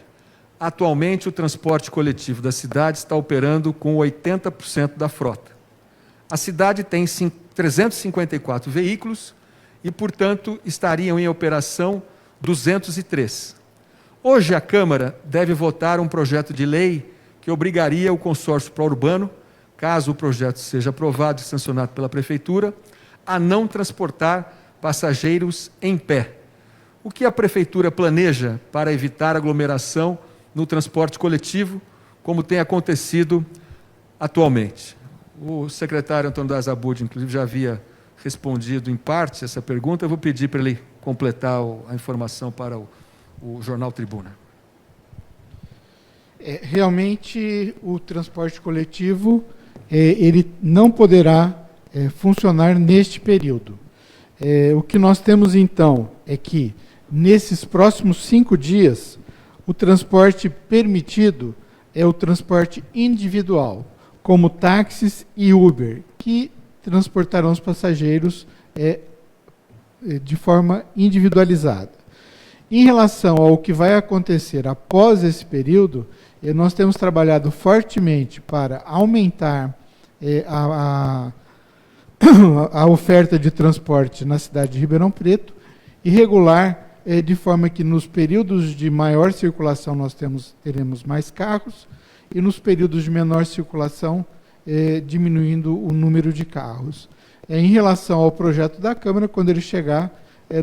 atualmente o transporte coletivo da cidade está operando com 80% da frota. A cidade tem 354 veículos e, portanto, estariam em operação 203. Hoje a Câmara deve votar um projeto de lei que obrigaria o consórcio pró-urbano, caso o projeto seja aprovado e sancionado pela Prefeitura, a não transportar passageiros em pé. O que a Prefeitura planeja para evitar aglomeração no transporte coletivo, como tem acontecido atualmente? O secretário Antônio Dazabud, inclusive, já havia respondido em parte essa pergunta. Eu vou pedir para ele completar a informação para o jornal Tribuna. Realmente, o transporte coletivo ele não poderá funcionar neste período. O que nós temos, então, é que, nesses próximos 5 dias, o transporte permitido é o transporte individual, como táxis e Uber, que transportarão os passageiros de forma individualizada. Em relação ao que vai acontecer após esse período, nós temos trabalhado fortemente para aumentar a oferta de transporte na cidade de Ribeirão Preto e regular de forma que nos períodos de maior circulação nós teremos mais carros e nos períodos de menor circulação diminuindo o número de carros. Em relação ao projeto da Câmara, quando ele chegar,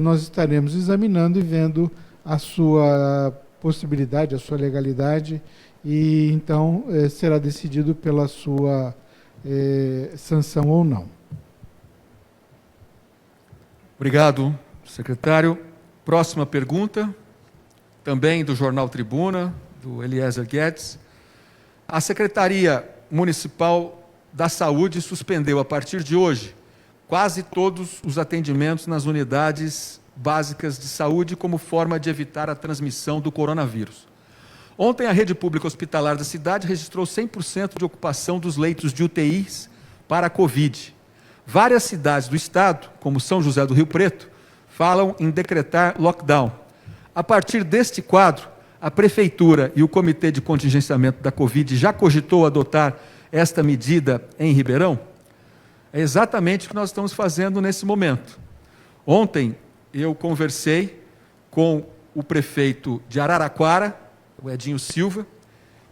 nós estaremos examinando e vendo a sua possibilidade, a sua legalidade, e então será decidido pela sua sanção ou não. Obrigado, secretário. Próxima pergunta, também do Jornal Tribuna, do Eliezer Guedes. A Secretaria Municipal da Saúde suspendeu, a partir de hoje, quase todos os atendimentos nas unidades básicas de saúde como forma de evitar a transmissão do coronavírus. Ontem, a rede pública hospitalar da cidade registrou 100% de ocupação dos leitos de UTIs para a Covid. Várias cidades do estado, como São José do Rio Preto, falam em decretar lockdown. A partir deste quadro, a Prefeitura e o Comitê de Contingenciamento da Covid já cogitou adotar esta medida em Ribeirão? É exatamente o que nós estamos fazendo nesse momento. Ontem, eu conversei com o prefeito de Araraquara, o Edinho Silva,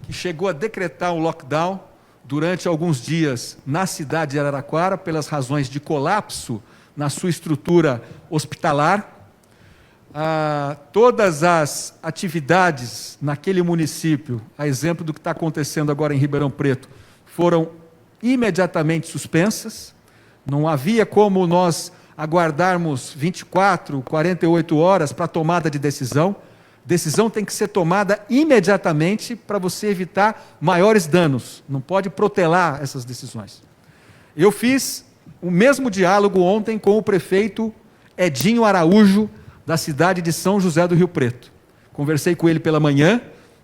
que chegou a decretar um lockdown durante alguns dias na cidade de Araraquara, pelas razões de colapso na sua estrutura hospitalar. Todas as atividades naquele município, a exemplo do que está acontecendo agora em Ribeirão Preto, foram imediatamente suspensas. Não havia como nós aguardarmos 24, 48 horas para a tomada de decisão. Decisão tem que ser tomada imediatamente para você evitar maiores danos. Não pode protelar essas decisões. Eu fiz o mesmo diálogo ontem com o prefeito Edinho Araújo, da cidade de São José do Rio Preto. Conversei com ele pela manhã,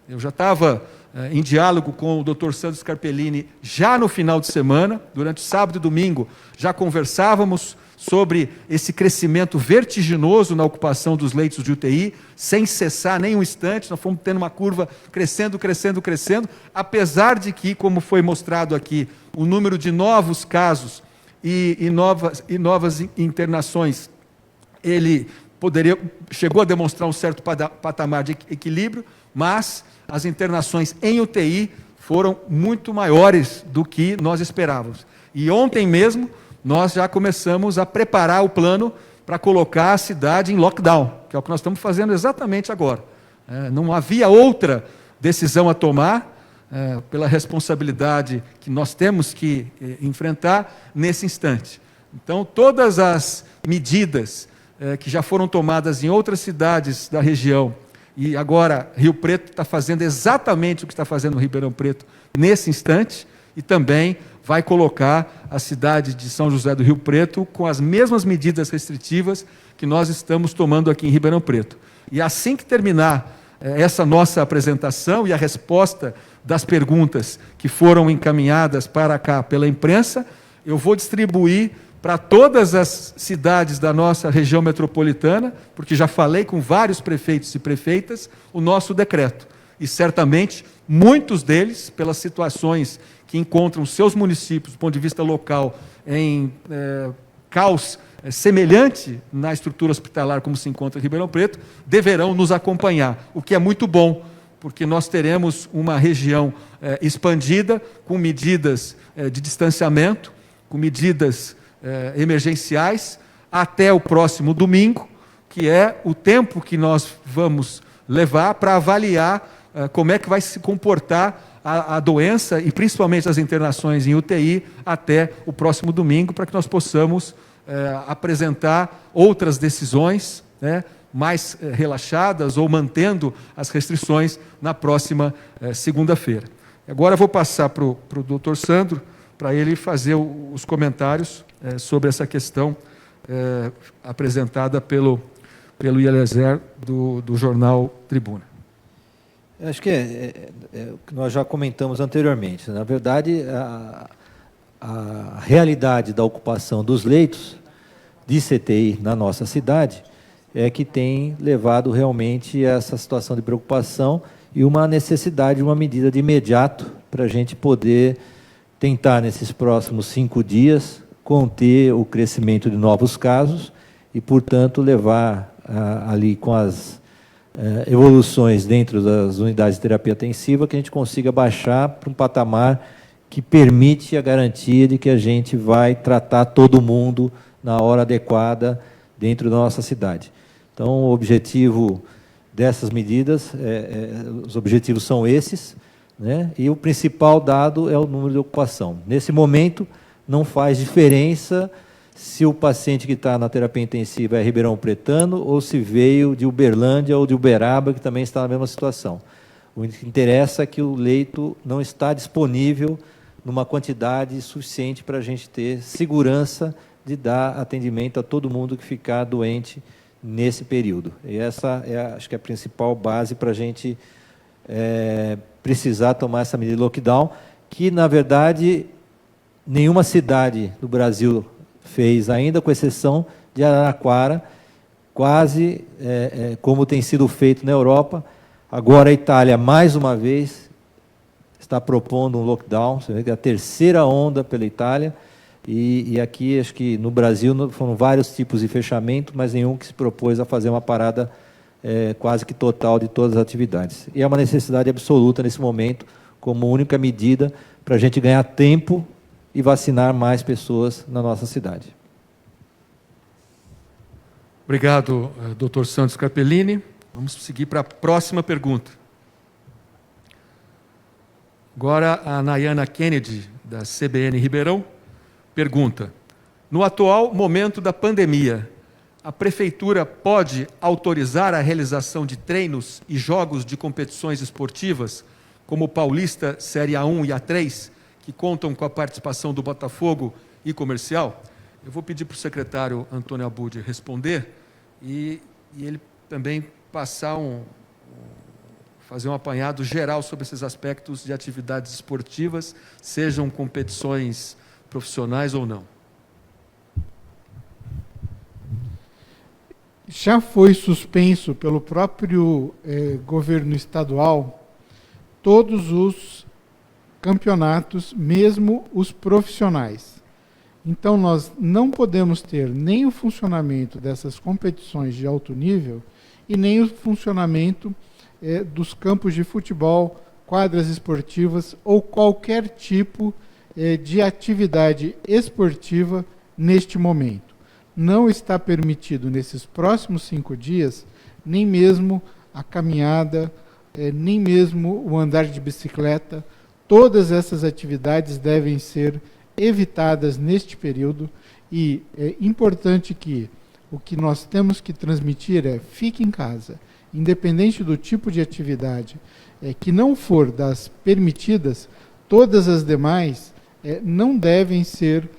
eu já estava em diálogo com o Dr. Sandro Scarpellini já no final de semana, durante o sábado e domingo, já conversávamos sobre esse crescimento vertiginoso na ocupação dos leitos de UTI, sem cessar nem um instante. Nós fomos tendo uma curva crescendo, crescendo, crescendo, apesar de que, como foi mostrado aqui, o número de novos casos e novas internações, ele chegou a demonstrar um certo patamar de equilíbrio, mas as internações em UTI foram muito maiores do que nós esperávamos. E ontem mesmo, nós já começamos a preparar o plano para colocar a cidade em lockdown, que é o que nós estamos fazendo exatamente agora. Não havia outra decisão a tomar, pela responsabilidade que nós temos que enfrentar nesse instante. Então, todas as medidas que já foram tomadas em outras cidades da região, e agora Rio Preto está fazendo exatamente o que está fazendo Ribeirão Preto nesse instante, e também vai colocar a cidade de São José do Rio Preto com as mesmas medidas restritivas que nós estamos tomando aqui em Ribeirão Preto. E assim que terminar essa nossa apresentação e a resposta das perguntas que foram encaminhadas para cá pela imprensa, eu vou distribuir para todas as cidades da nossa região metropolitana, porque já falei com vários prefeitos e prefeitas, o nosso decreto. E certamente muitos deles, pelas situações que encontram seus municípios, do ponto de vista local, em caos semelhante na estrutura hospitalar como se encontra em Ribeirão Preto, deverão nos acompanhar, o que é muito bom, porque nós teremos uma região expandida, com medidas de distanciamento, com medidas emergenciais, até o próximo domingo, que é o tempo que nós vamos levar para avaliar como é que vai se comportar a doença e principalmente as internações em UTI até o próximo domingo, para que nós possamos apresentar outras decisões, mais relaxadas ou mantendo as restrições na próxima segunda-feira. Agora eu vou passar para o Dr. Sandro, para ele fazer os comentários sobre essa questão apresentada pelo Eliezer do Jornal Tribuna. Acho que o que nós já comentamos anteriormente. Na verdade, a realidade da ocupação dos leitos de CTI na nossa cidade é que tem levado realmente a essa situação de preocupação e uma necessidade de uma medida de imediato para a gente poder tentar, nesses próximos 5 dias, conter o crescimento de novos casos e, portanto, levar ali com as evoluções dentro das unidades de terapia intensiva, que a gente consiga baixar para um patamar que permite a garantia de que a gente vai tratar todo mundo na hora adequada dentro da nossa cidade. Então, o objetivo dessas medidas, os objetivos são esses, né? E o principal dado é o número de ocupação. Nesse momento, não faz diferença se o paciente que está na terapia intensiva é Ribeirão Pretano ou se veio de Uberlândia ou de Uberaba, que também está na mesma situação. O que interessa é que o leito não está disponível numa quantidade suficiente para a gente ter segurança de dar atendimento a todo mundo que ficar doente nesse período. E essa acho que é a principal base para a gente precisar tomar essa medida de lockdown, que, na verdade, nenhuma cidade do Brasil fez ainda, com exceção de Araraquara, quase como tem sido feito na Europa. Agora a Itália, mais uma vez, está propondo um lockdown, você vê que é a terceira onda pela Itália, e aqui, acho que no Brasil, foram vários tipos de fechamento, mas nenhum que se propôs a fazer uma parada quase que total de todas as atividades. E é uma necessidade absoluta nesse momento, como única medida para a gente ganhar tempo e vacinar mais pessoas na nossa cidade. Obrigado, Dr. Santos Capellini. Vamos seguir para a próxima pergunta. Agora, a Nayana Kennedy, da CBN Ribeirão, pergunta: no atual momento da pandemia, a Prefeitura pode autorizar a realização de treinos e jogos de competições esportivas, como o Paulista Série A1 e A3, que contam com a participação do Botafogo e Comercial? Eu vou pedir para o secretário Antônio Abud responder e ele também passar fazer um apanhado geral sobre esses aspectos de atividades esportivas, sejam competições profissionais ou não. Já foi suspenso pelo próprio governo estadual todos os campeonatos, mesmo os profissionais. Então, nós não podemos ter nem o funcionamento dessas competições de alto nível e nem o funcionamento dos campos de futebol, quadras esportivas ou qualquer tipo de atividade esportiva neste momento. Não está permitido, nesses próximos 5 dias, nem mesmo a caminhada, nem mesmo o andar de bicicleta. Todas essas atividades devem ser evitadas neste período e é importante que o que nós temos que transmitir fique em casa, independente do tipo de atividade que não for das permitidas, todas as demais não devem ser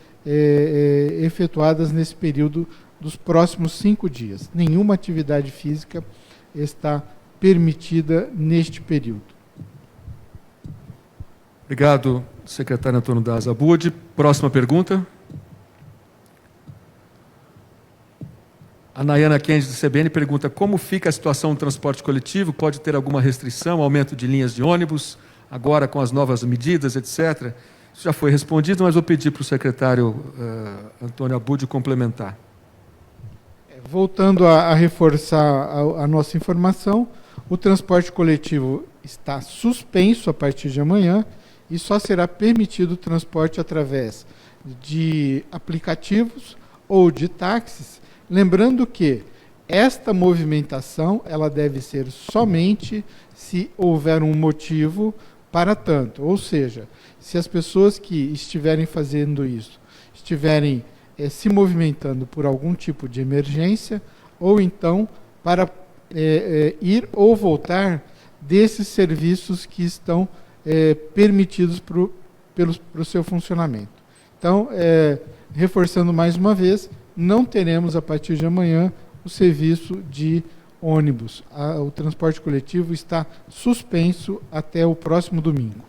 efetuadas nesse período dos próximos 5 dias. Nenhuma atividade física está permitida neste período. Obrigado, secretário Antônio Daz Abud. Próxima pergunta. A Nayana Kennedy, do CBN, pergunta: como fica a situação do transporte coletivo? Pode ter alguma restrição, aumento de linhas de ônibus, agora com as novas medidas, etc.? Isso já foi respondido, mas vou pedir para o secretário Antônio Abud complementar. Voltando a reforçar a nossa informação, o transporte coletivo está suspenso a partir de amanhã e só será permitido o transporte através de aplicativos ou de táxis, lembrando que esta movimentação ela deve ser somente se houver um motivo para tanto, ou seja, se as pessoas que estiverem fazendo isso estiverem se movimentando por algum tipo de emergência, ou então para ir ou voltar desses serviços que estão permitidos para o seu funcionamento. Então, reforçando mais uma vez, não teremos a partir de amanhã o serviço de ônibus. O transporte coletivo está suspenso até o próximo domingo.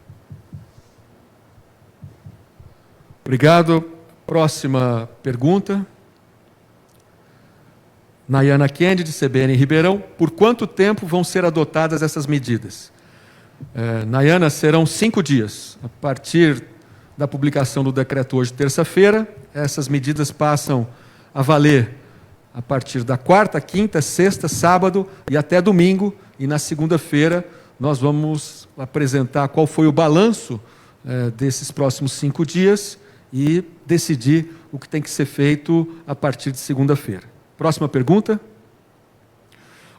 Obrigado. Próxima pergunta. Nayana Kennedy, CBN Ribeirão, por quanto tempo vão ser adotadas essas medidas? Nayana, serão 5 dias. A partir da publicação do decreto hoje, terça-feira, essas medidas passam a valer a partir da quarta, quinta, sexta, sábado e até domingo. E na segunda-feira nós vamos apresentar qual foi o balanço desses próximos 5 dias e decidir o que tem que ser feito a partir de segunda-feira. Próxima pergunta.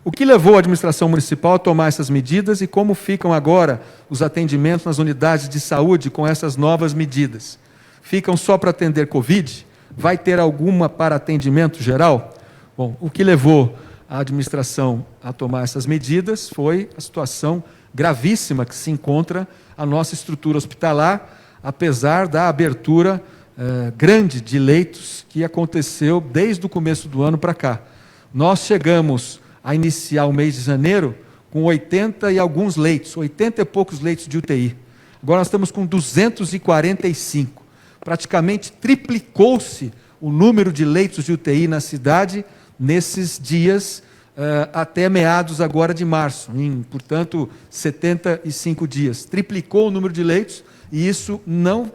O que levou a administração municipal a tomar essas medidas e como ficam agora os atendimentos nas unidades de saúde com essas novas medidas? Ficam só para atender Covid? Vai ter alguma para atendimento geral? Bom, o que levou a administração a tomar essas medidas foi a situação gravíssima que se encontra a nossa estrutura hospitalar, apesar da abertura grande de leitos que aconteceu desde o começo do ano para cá. Nós chegamos a iniciar o mês de janeiro com 80 e alguns leitos, 80 e poucos leitos de UTI. Agora nós estamos com 245. Praticamente triplicou-se o número de leitos de UTI na cidade nesses dias até meados agora de março, em, portanto, 75 dias. Triplicou o número de leitos e isso não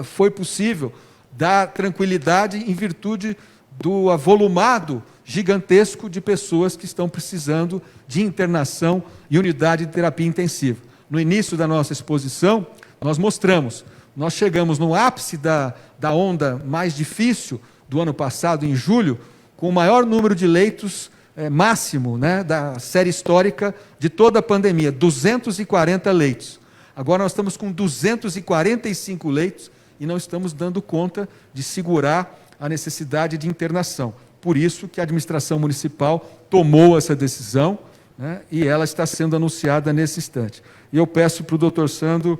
foi possível dar tranquilidade em virtude do avolumado gigantesco de pessoas que estão precisando de internação e unidade de terapia intensiva. No início da nossa exposição, nós mostramos, nós chegamos no ápice da onda mais difícil do ano passado, em julho, com o maior número de leitos máximo, da série histórica de toda a pandemia, 240 leitos. Agora nós estamos com 245 leitos e não estamos dando conta de segurar a necessidade de internação. Por isso que a administração municipal tomou essa decisão, e ela está sendo anunciada nesse instante. E eu peço para o doutor Sandro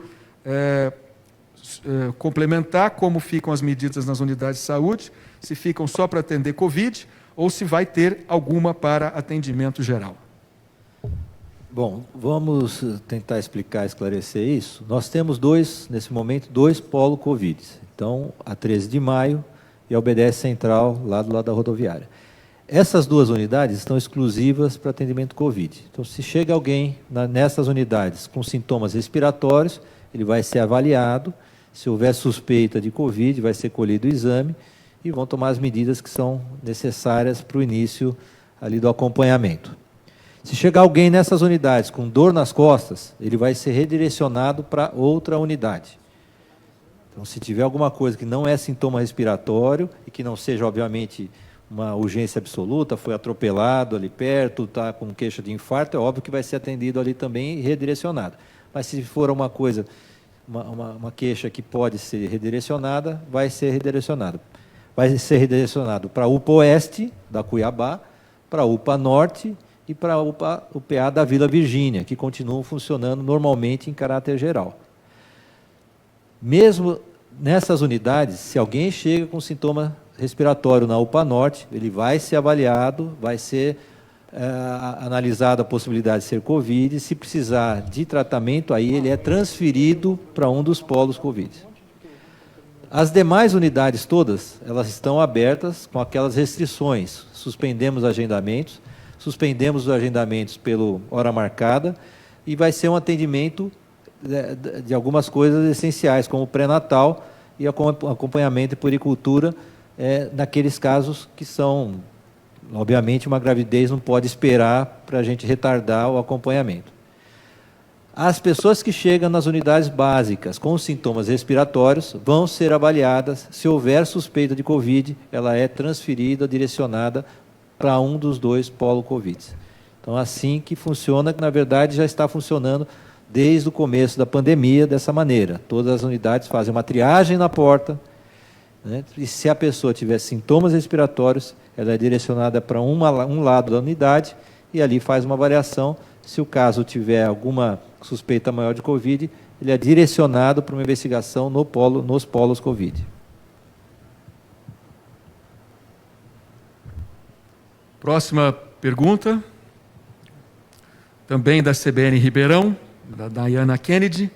complementar como ficam as medidas nas unidades de saúde, se ficam só para atender Covid ou se vai ter alguma para atendimento geral. Bom, vamos tentar explicar, esclarecer isso. Nós temos nesse momento, dois polos Covid. Então, a 13 de maio e a UBS Central, lá do lado da rodoviária. Essas duas unidades estão exclusivas para atendimento Covid. Então, se chega alguém nessas unidades com sintomas respiratórios, ele vai ser avaliado. Se houver suspeita de Covid, vai ser colhido o exame e vão tomar as medidas que são necessárias para o início ali do acompanhamento. Se chegar alguém nessas unidades com dor nas costas, ele vai ser redirecionado para outra unidade. Então, se tiver alguma coisa que não é sintoma respiratório e que não seja, obviamente, uma urgência absoluta, foi atropelado ali perto, está com queixa de infarto, é óbvio que vai ser atendido ali também e redirecionado. Mas se for uma coisa, uma queixa que pode ser redirecionada, vai ser redirecionado. Vai ser redirecionado para a UPA Oeste, da Cuiabá, para a UPA Norte e para a UPA da Vila Virgínia, que continuam funcionando normalmente em caráter geral. Mesmo nessas unidades, se alguém chega com sintoma respiratório na UPA Norte, ele vai ser avaliado, vai ser analisada a possibilidade de ser Covid, e se precisar de tratamento, aí ele é transferido para um dos polos Covid. As demais unidades todas, elas estão abertas com aquelas restrições. Suspendemos agendamentos pelo hora marcada, e vai ser um atendimento de algumas coisas essenciais, como pré-natal e acompanhamento e puericultura, naqueles casos que são, obviamente, uma gravidez não pode esperar para a gente retardar o acompanhamento. As pessoas que chegam nas unidades básicas com sintomas respiratórios vão ser avaliadas. Se houver suspeita de Covid, ela é transferida, direcionada para um dos dois polos Covid. Então, assim que funciona, que na verdade já está funcionando desde o começo da pandemia dessa maneira. Todas as unidades fazem uma triagem na porta, e se a pessoa tiver sintomas respiratórios, ela é direcionada para um lado da unidade e ali faz uma avaliação. Se o caso tiver alguma suspeita maior de Covid, ele é direcionado para uma investigação nos polos Covid. Próxima pergunta, também da CBN Ribeirão, da Nayana Kennedy.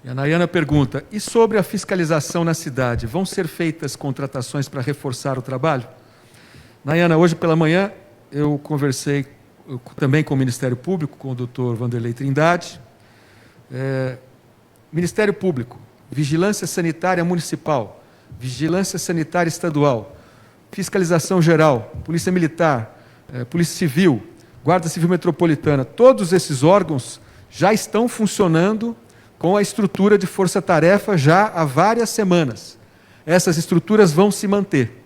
E a Nayana pergunta, e sobre a fiscalização na cidade, vão ser feitas contratações para reforçar o trabalho? Nayana, hoje pela manhã eu conversei também com o Ministério Público, com o doutor Vanderlei Trindade. Ministério Público, Vigilância Sanitária Municipal, Vigilância Sanitária Estadual, Fiscalização Geral, Polícia Militar, Polícia Civil, Guarda Civil Metropolitana, todos esses órgãos já estão funcionando com a estrutura de força-tarefa já há várias semanas. Essas estruturas vão se manter.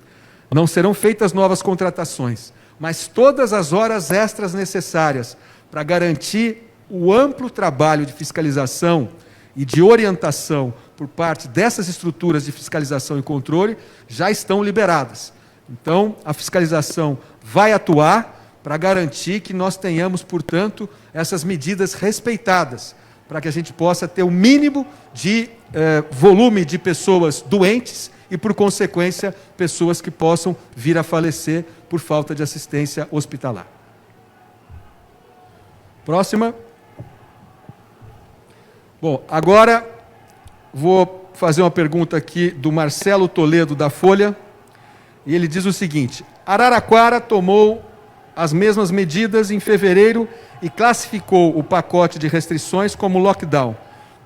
Não serão feitas novas contratações, mas todas as horas extras necessárias para garantir o amplo trabalho de fiscalização e de orientação por parte dessas estruturas de fiscalização e controle já estão liberadas. Então, a fiscalização vai atuar para garantir que nós tenhamos, portanto, essas medidas respeitadas, para que a gente possa ter o mínimo de volume de pessoas doentes e, por consequência, pessoas que possam vir a falecer por falta de assistência hospitalar. Próxima. Bom, agora vou fazer uma pergunta aqui do Marcelo Toledo, da Folha, e ele diz o seguinte: Araraquara tomou as mesmas medidas em fevereiro e classificou o pacote de restrições como lockdown.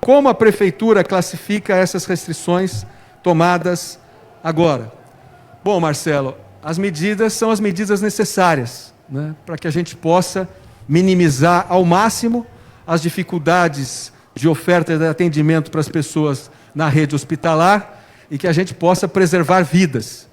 Como a Prefeitura classifica essas restrições tomadas agora? Bom, Marcelo, as medidas são as medidas necessárias, né, para que a gente possa minimizar ao máximo as dificuldades de oferta de atendimento para as pessoas na rede hospitalar e que a gente possa preservar vidas.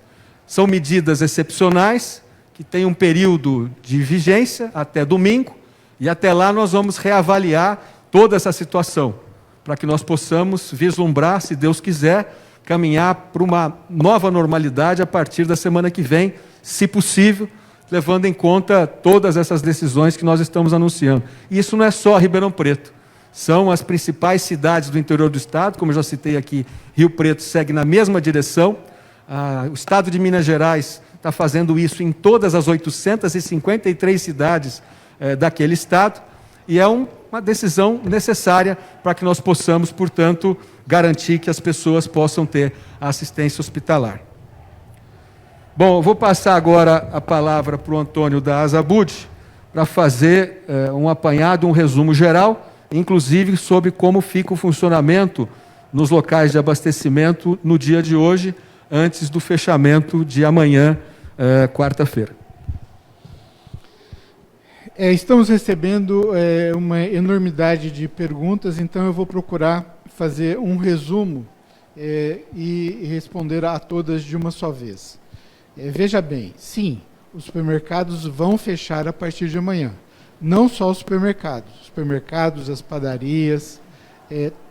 São medidas excepcionais, que têm um período de vigência até domingo, e até lá nós vamos reavaliar toda essa situação, para que nós possamos vislumbrar, se Deus quiser, caminhar para uma nova normalidade a partir da semana que vem, se possível, levando em conta todas essas decisões que nós estamos anunciando. E isso não é só Ribeirão Preto, são as principais cidades do interior do estado, como eu já citei aqui, Rio Preto segue na mesma direção, o estado de Minas Gerais está fazendo isso em todas as 853 cidades daquele estado, e é uma decisão necessária para que nós possamos, portanto, garantir que as pessoas possam ter a assistência hospitalar. Bom, eu vou passar agora a palavra para o Antônio da Asabud, para fazer um apanhado, um resumo geral, inclusive sobre como fica o funcionamento nos locais de abastecimento no dia de hoje, antes do fechamento de amanhã, quarta-feira. Estamos recebendo uma enormidade de perguntas, então eu vou procurar fazer um resumo e responder a todas de uma só vez. Veja bem, sim, os supermercados vão fechar a partir de amanhã. Não só os supermercados, as padarias,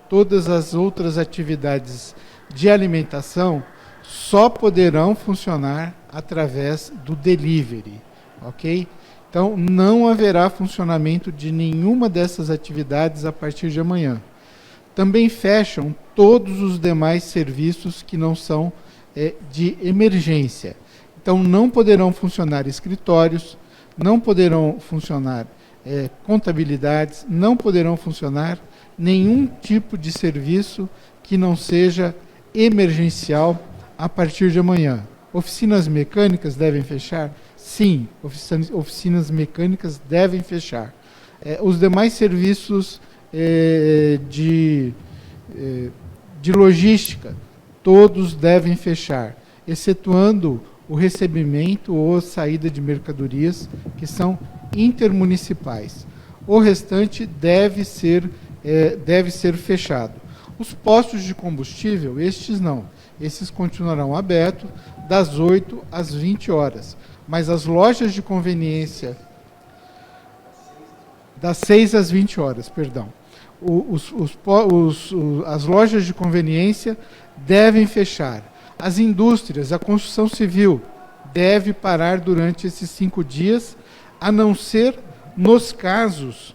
todas as outras atividades de alimentação só poderão funcionar através do delivery, ok? Então, não haverá funcionamento de nenhuma dessas atividades a partir de amanhã. Também fecham todos os demais serviços que não são de emergência. Então, não poderão funcionar escritórios, não poderão funcionar contabilidades, não poderão funcionar nenhum tipo de serviço que não seja emergencial a partir de amanhã. Oficinas mecânicas devem fechar? Sim, oficinas mecânicas devem fechar. Os demais serviços de logística, todos devem fechar, excetuando o recebimento ou saída de mercadorias, que são intermunicipais. O restante deve ser fechado. Os postos de combustível, estes não. Esses continuarão abertos das 8 às 20 horas. Mas as lojas de conveniência, das 6 às 20 horas, perdão. As lojas de conveniência devem fechar. As indústrias, a construção civil, deve parar durante esses 5 dias, a não ser nos casos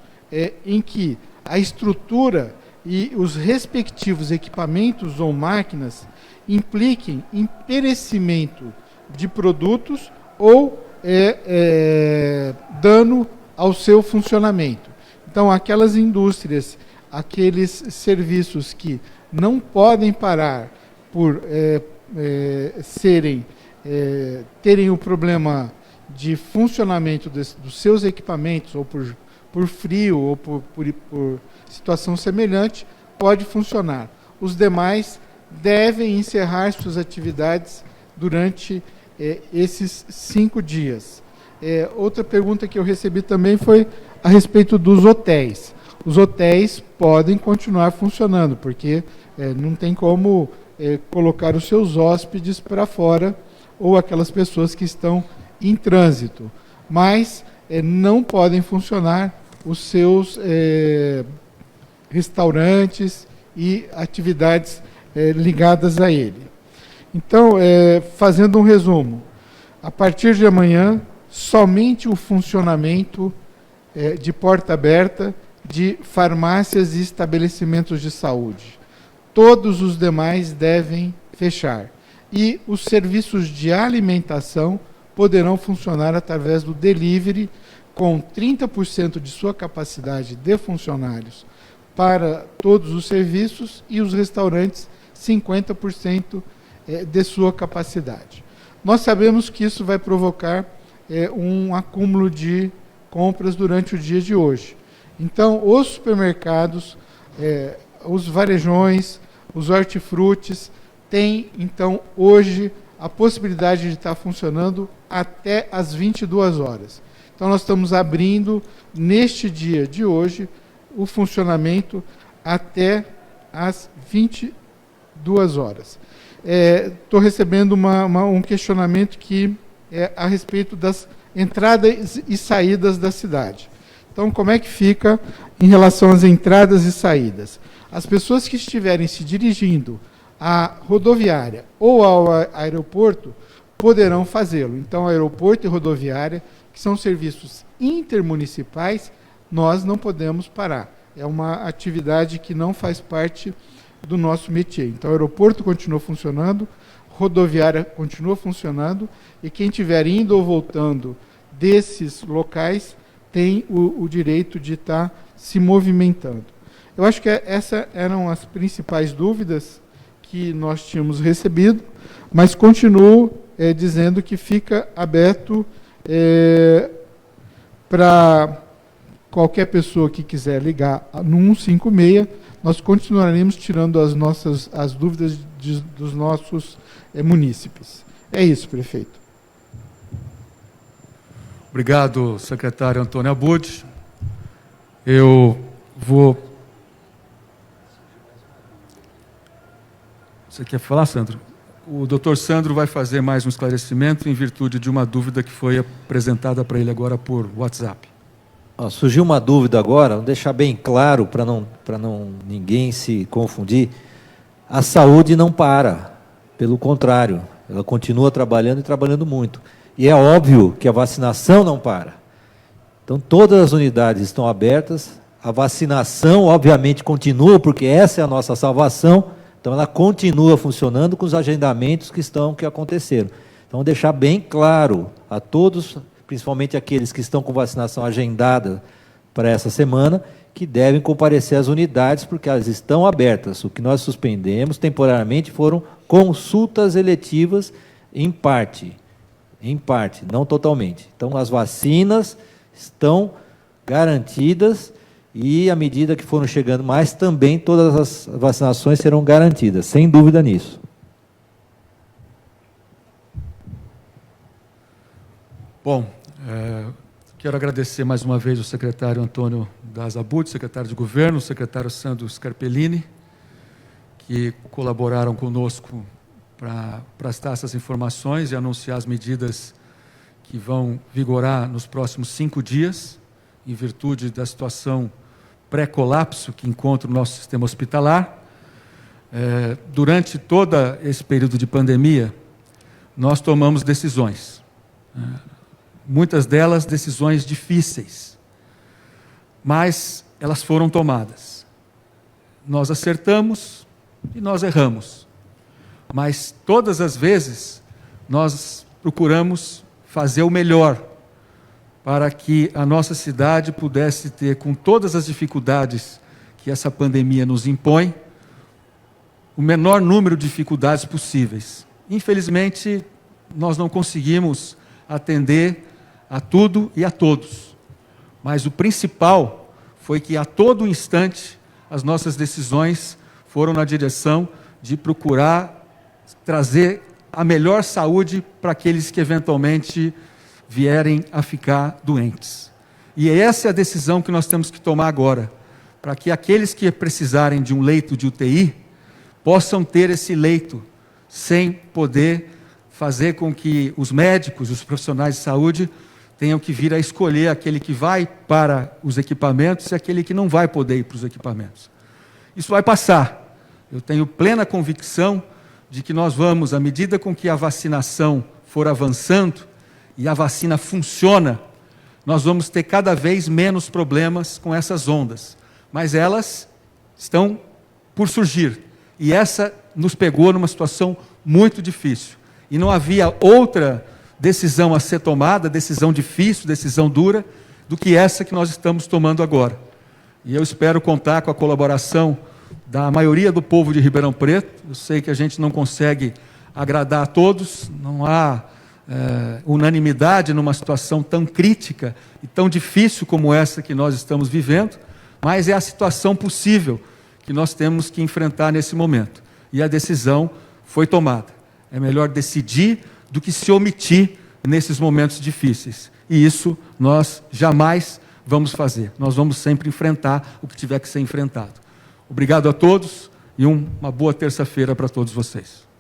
em que a estrutura e os respectivos equipamentos ou máquinas impliquem em perecimento de produtos ou dano ao seu funcionamento. Então, aquelas indústrias, aqueles serviços que não podem parar por terem o problema de funcionamento dos seus equipamentos, ou por frio, ou por situação semelhante, pode funcionar. Os demais devem encerrar suas atividades durante esses 5 dias. Outra pergunta que eu recebi também foi a respeito dos hotéis. Os hotéis podem continuar funcionando, porque não tem como colocar os seus hóspedes para fora ou aquelas pessoas que estão em trânsito. Mas não podem funcionar os seus restaurantes e atividades ligadas a ele. Então, fazendo um resumo, a partir de amanhã, somente o funcionamento de porta aberta de farmácias e estabelecimentos de saúde. Todos os demais devem fechar. E os serviços de alimentação poderão funcionar através do delivery, com 30% de sua capacidade de funcionários para todos os serviços, e os restaurantes 50% de sua capacidade. Nós sabemos que isso vai provocar um acúmulo de compras durante o dia de hoje. Então, os supermercados, os varejões, os hortifrutis têm, então, hoje, a possibilidade de estar funcionando até às 22 horas. Então, nós estamos abrindo, neste dia de hoje, o funcionamento até às 22 horas. Estou recebendo um questionamento que é a respeito das entradas e saídas da cidade. Então, como é que fica em relação às entradas e saídas? As pessoas que estiverem se dirigindo à rodoviária ou ao aeroporto poderão fazê-lo. Então, aeroporto e rodoviária, que são serviços intermunicipais, nós não podemos parar. É uma atividade que não faz parte do nosso métier. Então, o aeroporto continua funcionando, rodoviária continua funcionando, e quem estiver indo ou voltando desses locais tem o direito de estar se movimentando. Eu acho que essas eram as principais dúvidas que nós tínhamos recebido, mas continuo dizendo que fica aberto para qualquer pessoa que quiser ligar no 156, nós continuaremos tirando as dúvidas dos nossos munícipes. É isso, prefeito. Obrigado, secretário Antônio Abud. Eu vou... Você quer falar, Sandro? O doutor Sandro vai fazer mais um esclarecimento em virtude de uma dúvida que foi apresentada para ele agora por WhatsApp. Surgiu uma dúvida agora, vou deixar bem claro para não ninguém se confundir. A saúde não para, pelo contrário, ela continua trabalhando e trabalhando muito. E é óbvio que a vacinação não para. Então, todas as unidades estão abertas, a vacinação, obviamente, continua, porque essa é a nossa salvação, então ela continua funcionando com os agendamentos que aconteceram. Então, deixar bem claro a todos, principalmente aqueles que estão com vacinação agendada para essa semana, que devem comparecer às unidades, porque elas estão abertas. O que nós suspendemos temporariamente foram consultas eletivas em parte, não totalmente. Então, as vacinas estão garantidas e, à medida que foram chegando mais, também todas as vacinações serão garantidas, sem dúvida nisso. Bom, quero agradecer mais uma vez o secretário Antônio Das Abud, secretário de Governo, o secretário Sandro Scarpellini, que colaboraram conosco para prestar essas informações e anunciar as medidas que vão vigorar nos próximos 5 dias, em virtude da situação pré-colapso que encontra o nosso sistema hospitalar. Durante todo esse período de pandemia, nós tomamos decisões. Muitas delas decisões difíceis, mas elas foram tomadas. Nós acertamos e nós erramos, mas todas as vezes nós procuramos fazer o melhor para que a nossa cidade pudesse ter, com todas as dificuldades que essa pandemia nos impõe, o menor número de dificuldades possíveis. Infelizmente, nós não conseguimos atender a tudo e a todos. Mas o principal foi que a todo instante as nossas decisões foram na direção de procurar trazer a melhor saúde para aqueles que eventualmente vierem a ficar doentes. E essa é a decisão que nós temos que tomar agora, para que aqueles que precisarem de um leito de UTI possam ter esse leito, sem poder fazer com que os médicos, os profissionais de saúde, tenham que vir a escolher aquele que vai para os equipamentos e aquele que não vai poder ir para os equipamentos. Isso vai passar. Eu tenho plena convicção de que nós vamos, à medida com que a vacinação for avançando e a vacina funciona, nós vamos ter cada vez menos problemas com essas ondas. Mas elas estão por surgir. E essa nos pegou numa situação muito difícil. E não havia outra decisão a ser tomada, decisão difícil, decisão dura, do que essa que nós estamos tomando agora. E eu espero contar com a colaboração da maioria do povo de Ribeirão Preto. Eu sei que a gente não consegue agradar a todos, não há unanimidade numa situação tão crítica e tão difícil como essa que nós estamos vivendo, mas é a situação possível que nós temos que enfrentar nesse momento. E a decisão foi tomada. É melhor decidir do que se omitir nesses momentos difíceis. E isso nós jamais vamos fazer. Nós vamos sempre enfrentar o que tiver que ser enfrentado. Obrigado a todos e uma boa terça-feira para todos vocês.